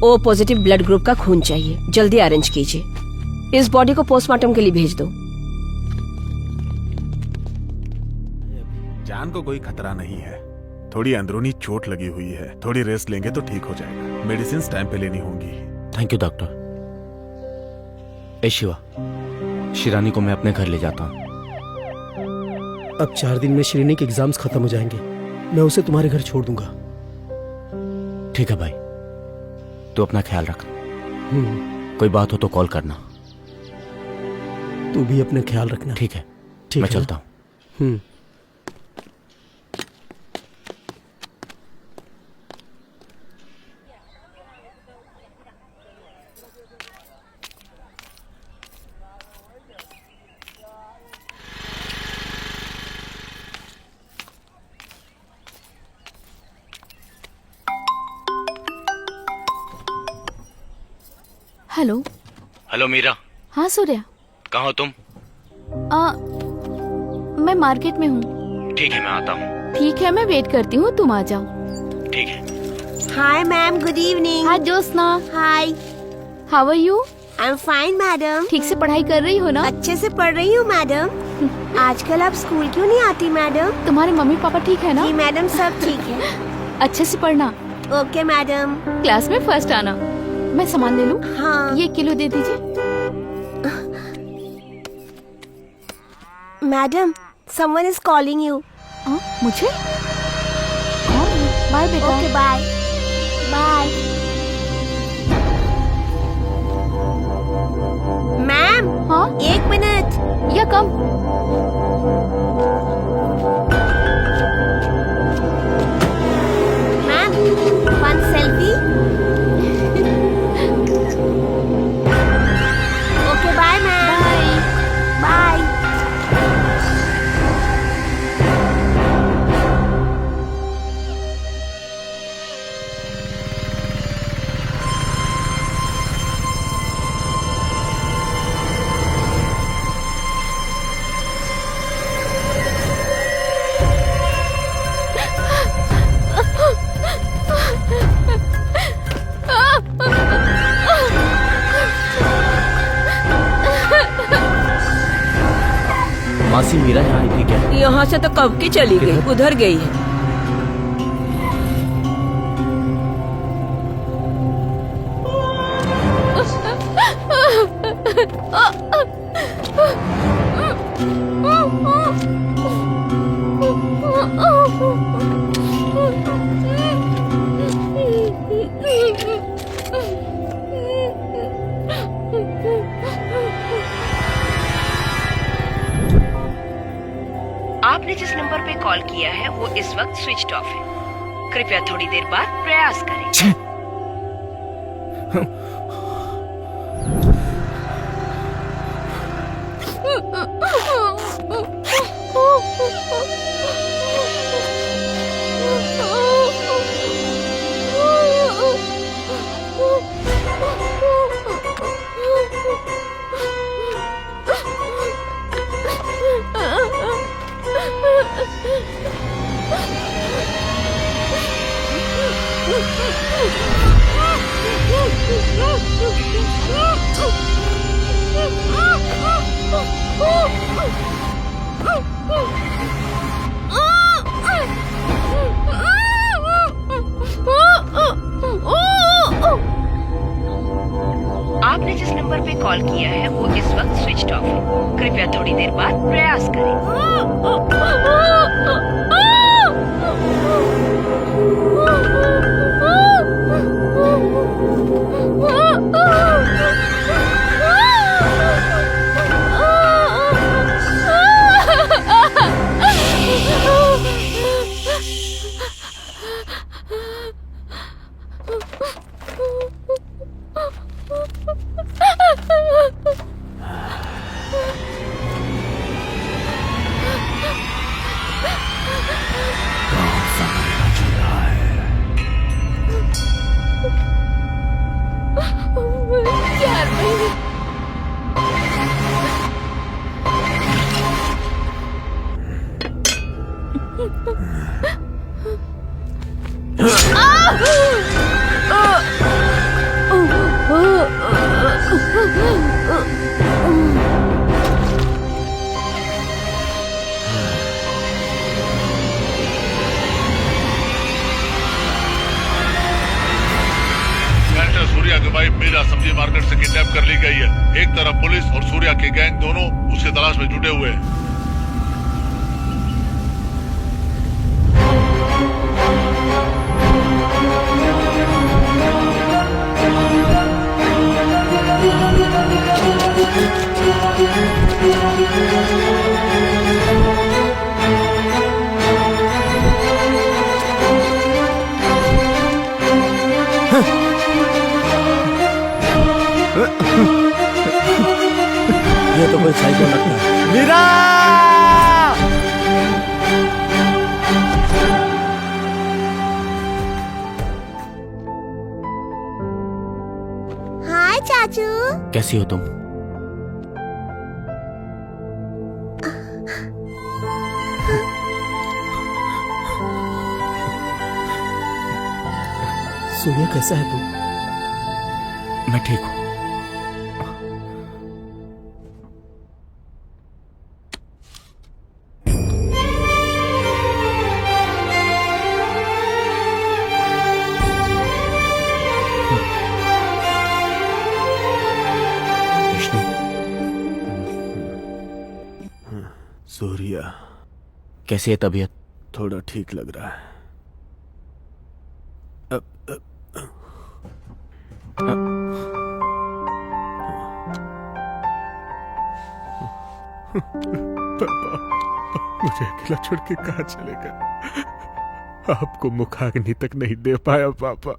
ओ पॉजिटिव ब्लड ग्रुप का खून चाहिए, जल्दी अरेंज कीजिए। इस बॉडी को पोस्टमार्टम के लिए भेज दो। जान को कोई खतरा नहीं है, थोड़ी अंदरूनी चोट लगी हुई है, थोड़ी रेस्ट लेंगे तो ठीक हो जाएगा। मेडिसिन टाइम पे लेनी होंगी। Thank you doctor. ए शिवा, शिरानी को मैं अपने घर ले जाता हूँ। अब 4 दिन में श्रीनी के एग्जाम्स खत्म हो जाएंगे, मैं उसे तुम्हारे घर छोड़ दूंगा। ठीक है भाई, तू अपना ख्याल रख। कोई बात हो तो कॉल करना। तू भी अपना ख्याल रखना। ठीक है, ठीक मैं है। चलता हूँ। हेलो। हेलो मीरा। हाँ सूर्या। कहाँ हो तुम? मैं मार्केट में हूँ। ठीक है, मैं आता हूँ। ठीक है, मैं वेट करती हूँ, तुम आ जाओ। ठीक है। Hi ma'am, good evening. Hi Jyotsna. Hi, how are you? I am fine madam. ठीक से पढ़ाई कर रही हो ना? अच्छे से पढ़ रही हूँ मैडम। आजकल आप स्कूल क्यों नहीं आती मैडम? तुम्हारे मम्मी पापा ठीक है ना? जी मैडम, सब ठीक है। अच्छे से पढ़ना। Okay madam. क्लास में फर्स्ट आना। मैं सामान ले लूं? हाँ। ये किलो दे दीजिए। Madam, someone is calling you. मुझे? बाय बेटा। Okay bye bye. मैम। हाँ? 1 मिनट। या कम। Ma'am, 1 selfie. Okay bye ma'am. Bye. मासी, मीरा यहाँ आई थी क्या? यहाँ से तो कब की चली गई, उधर गई है। आपने जिस नंबर पे कॉल किया है वो इस वक्त स्विच ऑफ है। कृपया थोड़ी देर बाद प्रयास करें। Oh आपने जिस नंबर पे कॉल किया है वो इस वक्त स्विच ऑफ है। कृपया थोड़ी देर बाद प्रयास गैंगस्टर सूर्या की वाइफ मीरा सब्जी मार्केट से किडनैप कर ली गई है। एक तरफ पुलिस और सूर्या के गैंग दोनों उसकी तलाश में जुटे हुए हैं। ये तो कोई साइको लगता है। मीरा! हाय चाचू। कैसी हो तुम? सूर्या कैसा है तू? मैं ठीक हूँ। सूर्या, कैसी है तबीयत? थोड़ा ठीक लग रहा है। पापा, मुझे अकेला छोड़ के कहाँ चले गए? आपको मुखाग्नि तक नहीं दे पाया पापा।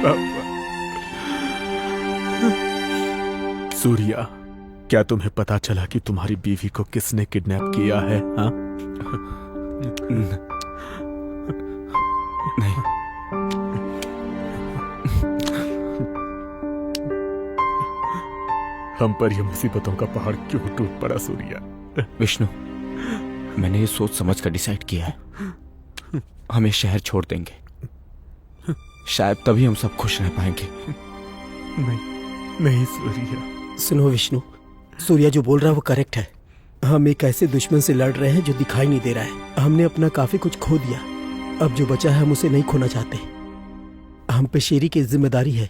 पापा। सूर्या, क्या तुम्हें पता चला कि तुम्हारी बीवी को किसने किडनैप किया है? हाँ? नहीं। हम पर ये मुसीबतों का पहाड़ क्यों टूट पड़ा सूर्या? विष्णु, मैंने ये सोच समझ कर डिसाइड किया है। हम ये शहर छोड़ देंगे। शायद तभी हम सब खुश रह पाएंगे। नहीं सूर्या। सुनो विष्णु, सूर्या जो बोल रहा है वो करेक्ट है। हम एक ऐसे दुश्मन से लड़ रहे हैं जो दिखाई नहीं दे रहा है। हमने अपना काफी कुछ खो दिया, अब जो बचा है हम उसे नहीं खोना चाहते। हम पे शेरी की जिम्मेदारी है।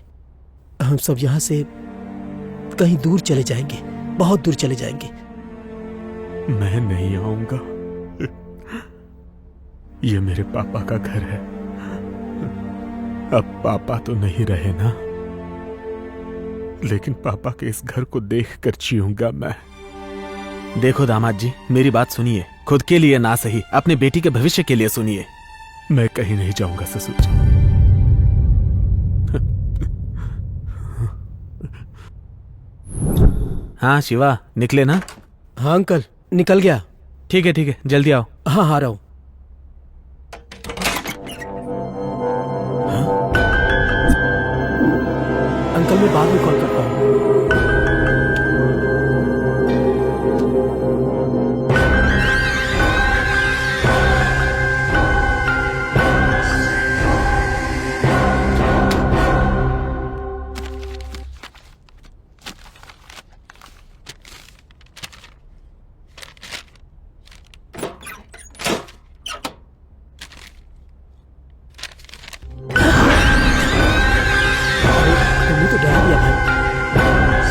हम सब यहाँ से कहीं दूर चले जाएंगे, बहुत दूर चले जाएंगे। मैं नहीं आऊंगा। ये मेरे पापा का घर है। अब पापा तो नहीं रहे ना, लेकिन पापा के इस घर को देखकर जीऊंगा मैं। देखो दामाद जी, मेरी बात सुनिए। खुद के लिए ना सही, अपने बेटी के भविष्य के लिए सुनिए। मैं कहीं नहीं जाऊंगा ससुर जी। हाँ शिवा, निकले ना? हाँ अंकल, निकल गया। ठीक है, जल्दी आओ। हाँ हाँ रहा हूँ। अंकल मैं बाद में कॉल करता हूँ। तो डरा दिया भाई।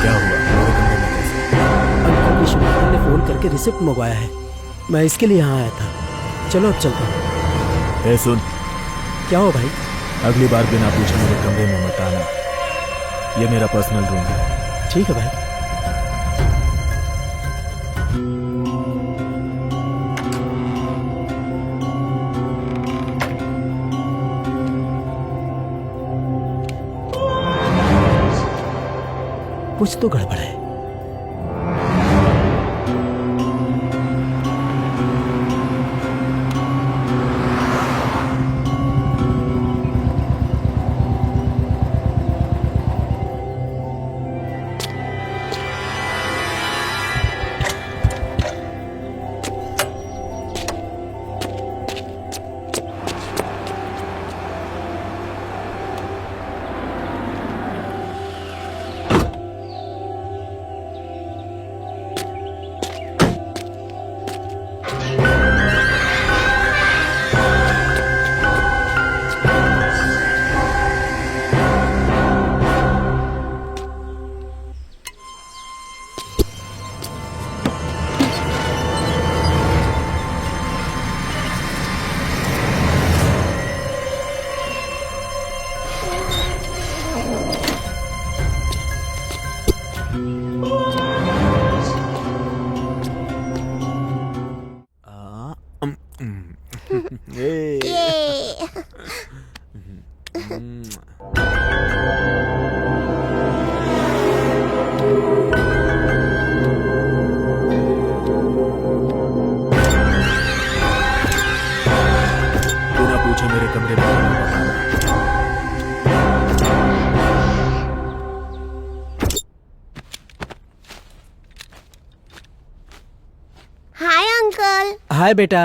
क्या हुआ? मेरे कमरे में कैसे? अंकल विश्वनाथन ने फोन करके रिसिप्ट मंगवाया है। मैं इसके लिए यहाँ आया था। चलो अब चलता हूँ। ए सुन, क्या हो भाई? अगली बार बिना पूछे मेरे कमरे में मत आना। ये मेरा पर्सनल रूम है। ठीक है भाई। कुछ तो गड़बड़ है। बिना पूछे मेरे कमरे में मत आना। Hi uncle. हाय बेटा।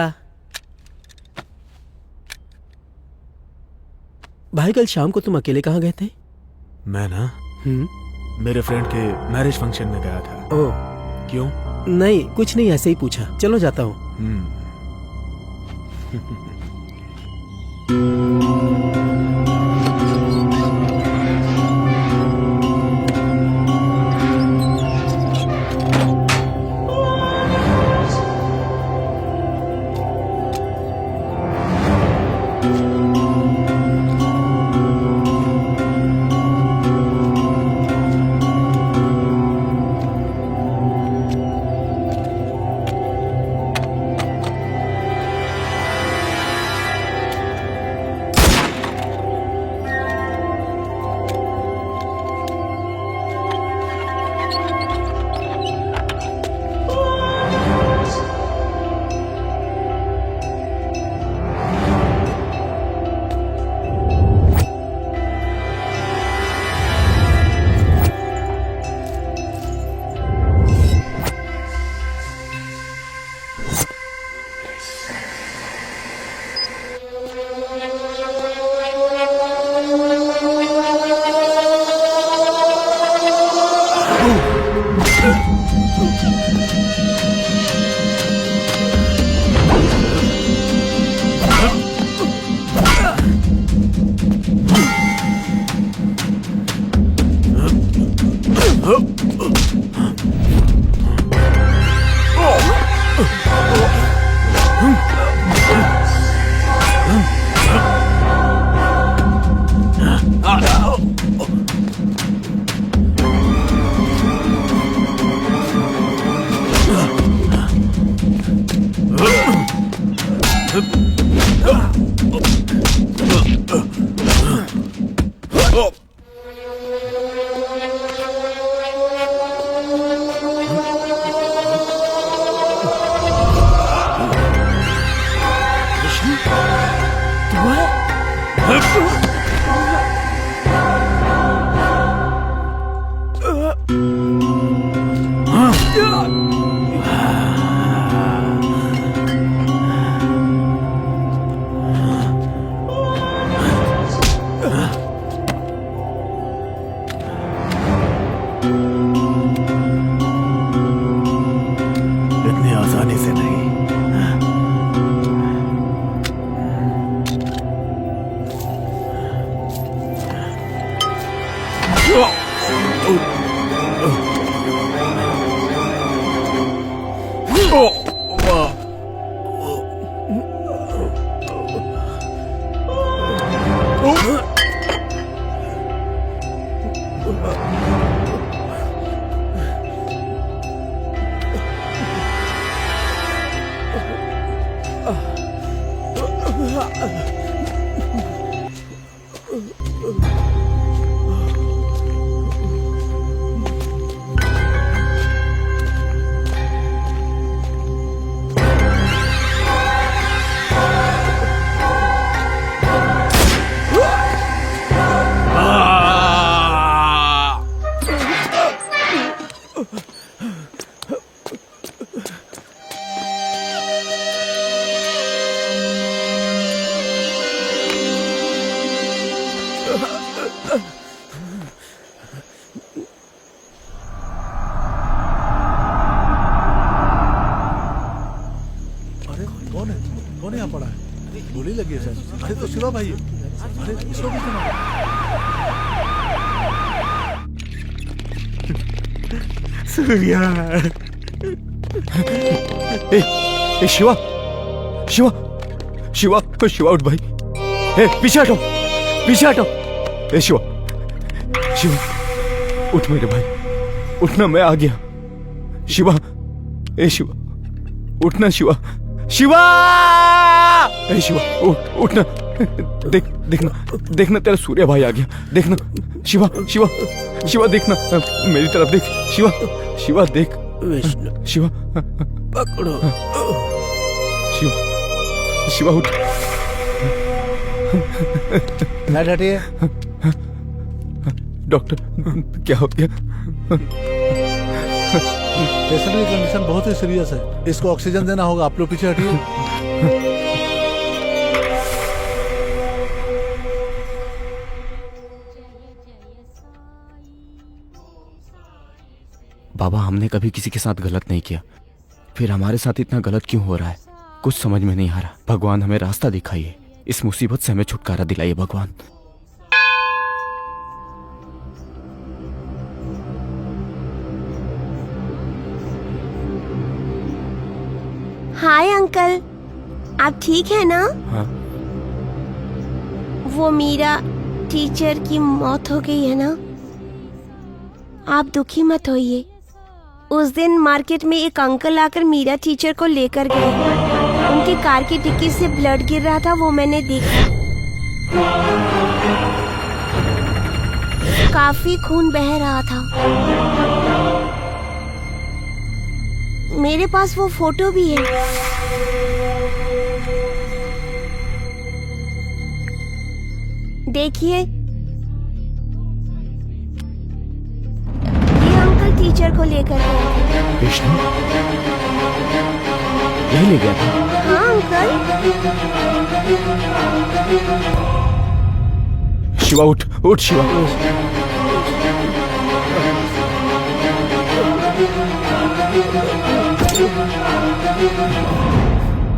भाई कल शाम को तुम अकेले कहाँ गए थे? मैं ना मेरे फ्रेंड के मैरिज फंक्शन में गया था। ओह क्यों? नहीं, कुछ नहीं, ऐसे ही पूछा। चलो जाता हूँ। इतनी आसानी से नहीं। अरे कौन यहाँ पड़ा है? गोली लगी है सर। अरे तो शिवा भाई है। अरे इसको भी सुना। सूर्या। ए शिवा, शिवा, शिवा, शिवा उठ भाई। ए पीछे हटो, पीछे हटो। ए शिवा, शिवा उठ मेरे भाई, उठना, मैं आ गया। शिवा, ए शिवा उठना, शिवा, शिवा, ए शिवा उठना, देखना तेरा सूर्या भाई आ गया। देखना शिवा, शिवा, शिवा देखना, मेरी तरफ देख। शिवा, शिवा देख। शिवा पकड़ो। शिवा, शिवा उठ। लाइट हटिए। डॉक्टर क्या हो गया? पेशेंट की कंडीशन बहुत ही सीरियस है, इसको ऑक्सीजन देना होगा। आप लोग पीछे हटिए। बाबा, हमने कभी किसी के साथ गलत नहीं किया, फिर हमारे साथ इतना गलत क्यों हो रहा है? कुछ समझ में नहीं आ रहा। भगवान हमें रास्ता दिखाइए, इस मुसीबत से हमें छुटकारा दिलाइए भगवान। हाय अंकल, आप ठीक है ना? हाँ। वो मीरा टीचर की मौत हो गई है ना? आप दुखी मत होइए। उस दिन मार्केट में एक अंकल आकर मीरा टीचर को लेकर गए। उनकी कार की डिक्की से ब्लड गिर रहा था, वो मैंने देखा। काफी खून बह रहा था। मेरे पास वो फोटो भी है। देखिए, ये अंकल टीचर को लेकर गए थे। विष्णु यही ले गया था? हाँ अंकल। शिवा उठ, उठ शिवा।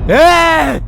ए!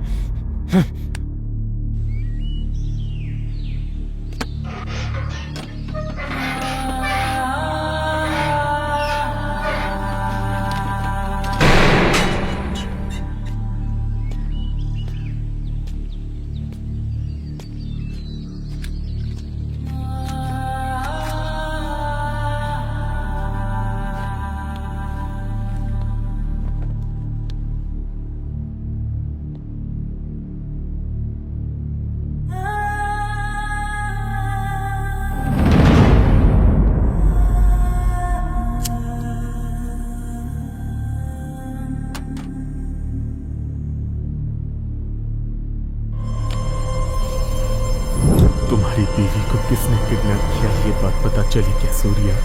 तुम्हारी बीवी को किसने किडनैप किया, ये बात पता चली क्या सूर्या?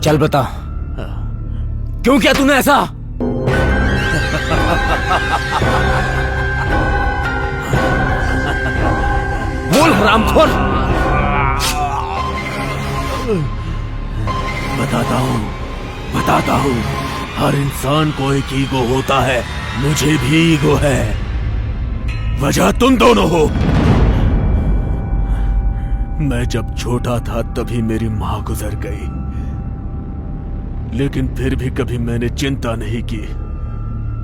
चल बता, क्यों किया तूने ऐसा? बोल हरामखोर। बताता हूँ। हर इंसान को एक ईगो होता है, मुझे भी ईगो है। वजह तुम दोनों हो। मैं जब छोटा था तभी मेरी माँ गुजर गई, लेकिन फिर भी कभी मैंने चिंता नहीं की।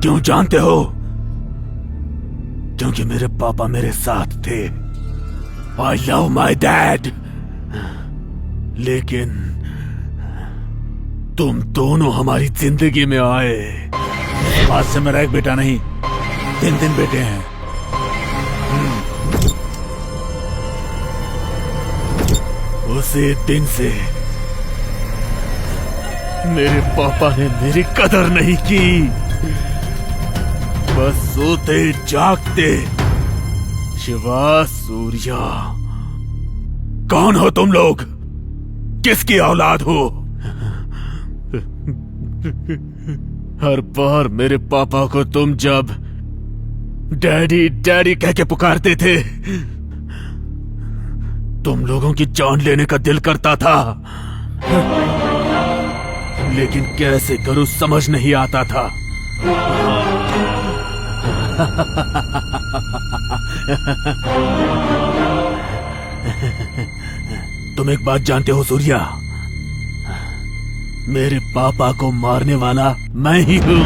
क्यों जानते हो? क्योंकि मेरे पापा मेरे साथ थे। I love my dad. लेकिन तुम दोनों हमारी जिंदगी में आए। आज से मेरा एक बेटा नहीं, 3 बेटे हैं। उसी दिन से मेरे पापा ने मेरी कदर नहीं की। बस सोते जागते शिवा, सूर्या। कौन हो तुम लोग? किसकी औलाद हो? हर बार मेरे पापा को तुम जब डैडी डैडी कह के पुकारते थे, तुम लोगों की जान लेने का दिल करता था, लेकिन कैसे करूं समझ नहीं आता था। तुम एक बात जानते हो सूर्या? मेरे पापा को मारने वाला मैं ही हूं।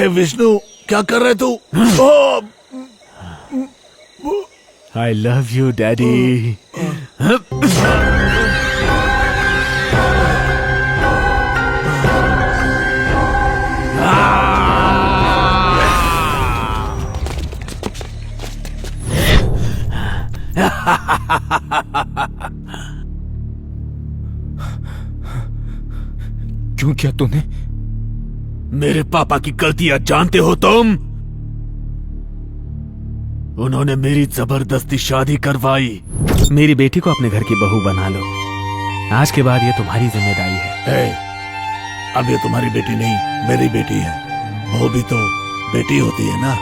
विष्णु, क्या कर रहे तू? I love you daddy. क्यों किया तूने? मेरे पापा की गलतियां जानते हो तुम? उन्होंने मेरी जबरदस्ती शादी करवाई। मेरी बेटी को अपने घर की बहू बना लो। आज के बाद ये तुम्हारी जिम्मेदारी है। अब ये तुम्हारी बेटी नहीं, मेरी बेटी है। वो भी तो बेटी होती है ना।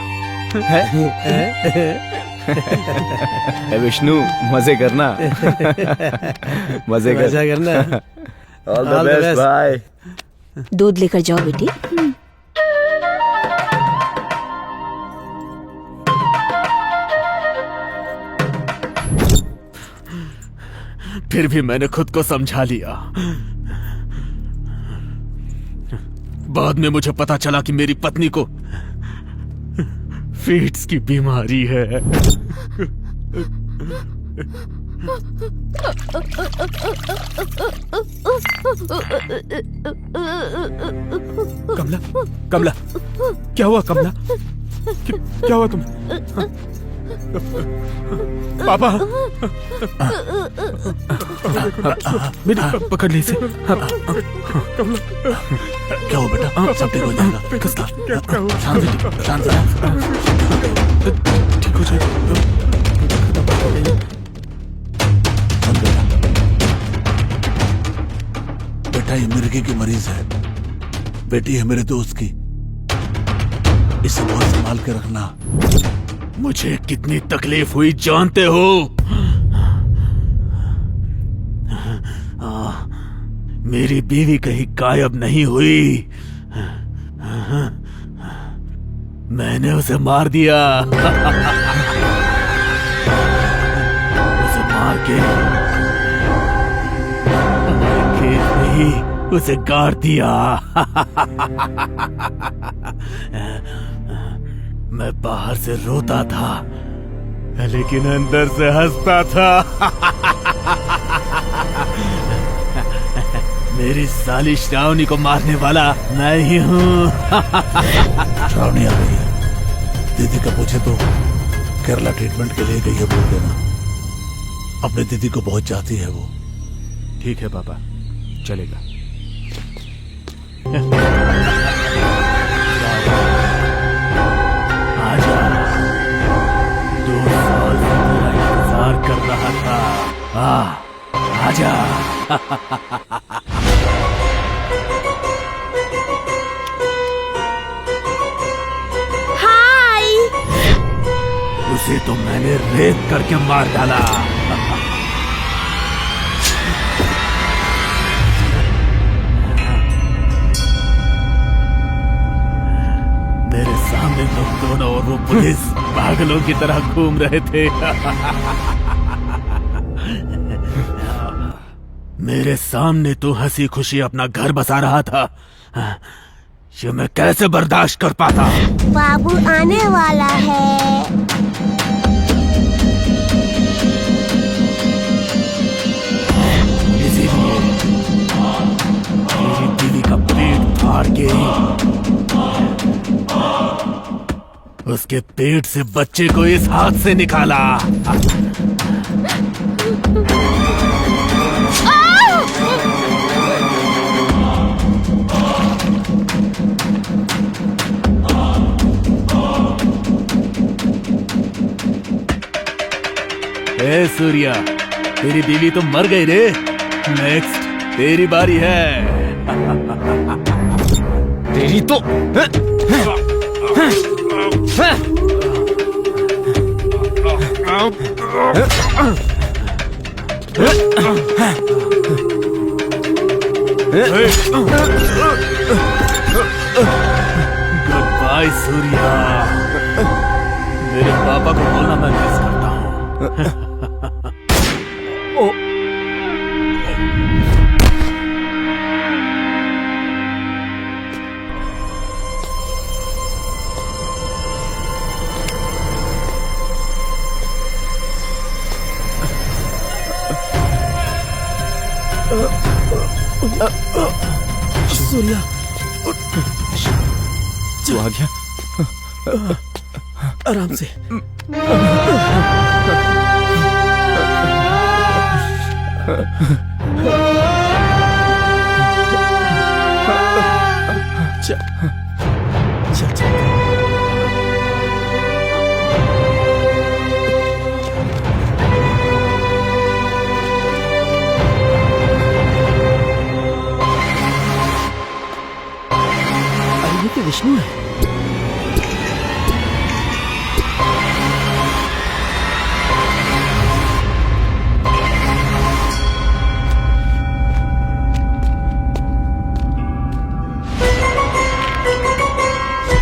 विष्णु, मजे करना। मजे करना। ऑल द बेस्ट भाई। दूध लेकर जाओ बेटी। फिर भी मैंने खुद को समझा लिया। बाद में मुझे पता चला कि मेरी पत्नी को फीट्स की बीमारी है। कमला, कमला, क्या हुआ कमला? क्या हुआ तुम्हें? पापा बेटा पकड़ ली इसे। क्या हो बेटा, सब ठीक हो जाएगा। शांत ठीक हो जाएगा। बेटा ये मिर्गी की मरीज है, बेटी है मेरे दोस्त की, इसे बहुत संभाल के रखना। मुझे कितनी तकलीफ हुई जानते हो? मेरी बीवी कहीं गायब नहीं हुई, मैंने उसे मार दिया। उसे मार के हमारे खेत में ही उसे गाड़ दिया। मैं बाहर से रोता था लेकिन अंदर से हंसता था। मेरी साली श्रावणी को मारने वाला मैं ही हूँ। श्रावणी आ गई है, दीदी का पूछे तो केरला ट्रीटमेंट के लिए गई है बोल देना। अपने दीदी को बहुत चाहती है वो। ठीक है पापा, चलेगा। आजा, 2 साल से तेरा इंतजार कर रहा था। आजा। हाय। उसे तो मैंने रेप करके मार डाला। मेरे सामने तुम दोनों और वो पुलिस पागलों की तरह घूम रहे थे। मेरे सामने तो हंसी खुशी अपना घर बसा रहा था, ये मैं कैसे बर्दाश्त कर पाता? बाबू आने वाला है। इसीलिए मेरी बीवी का पेट फाड़ के उसके पेट से बच्चे को इस हाथ से निकाला। ए सूर्या, तेरी बीवी तो मर गई रे। नेक्स्ट तेरी बारी है। तेरी तो गुड बाय सूर्या। मेरे पापा को बोलना मैं मिस करता हूँ। सूर्या तू आ गया, आराम से।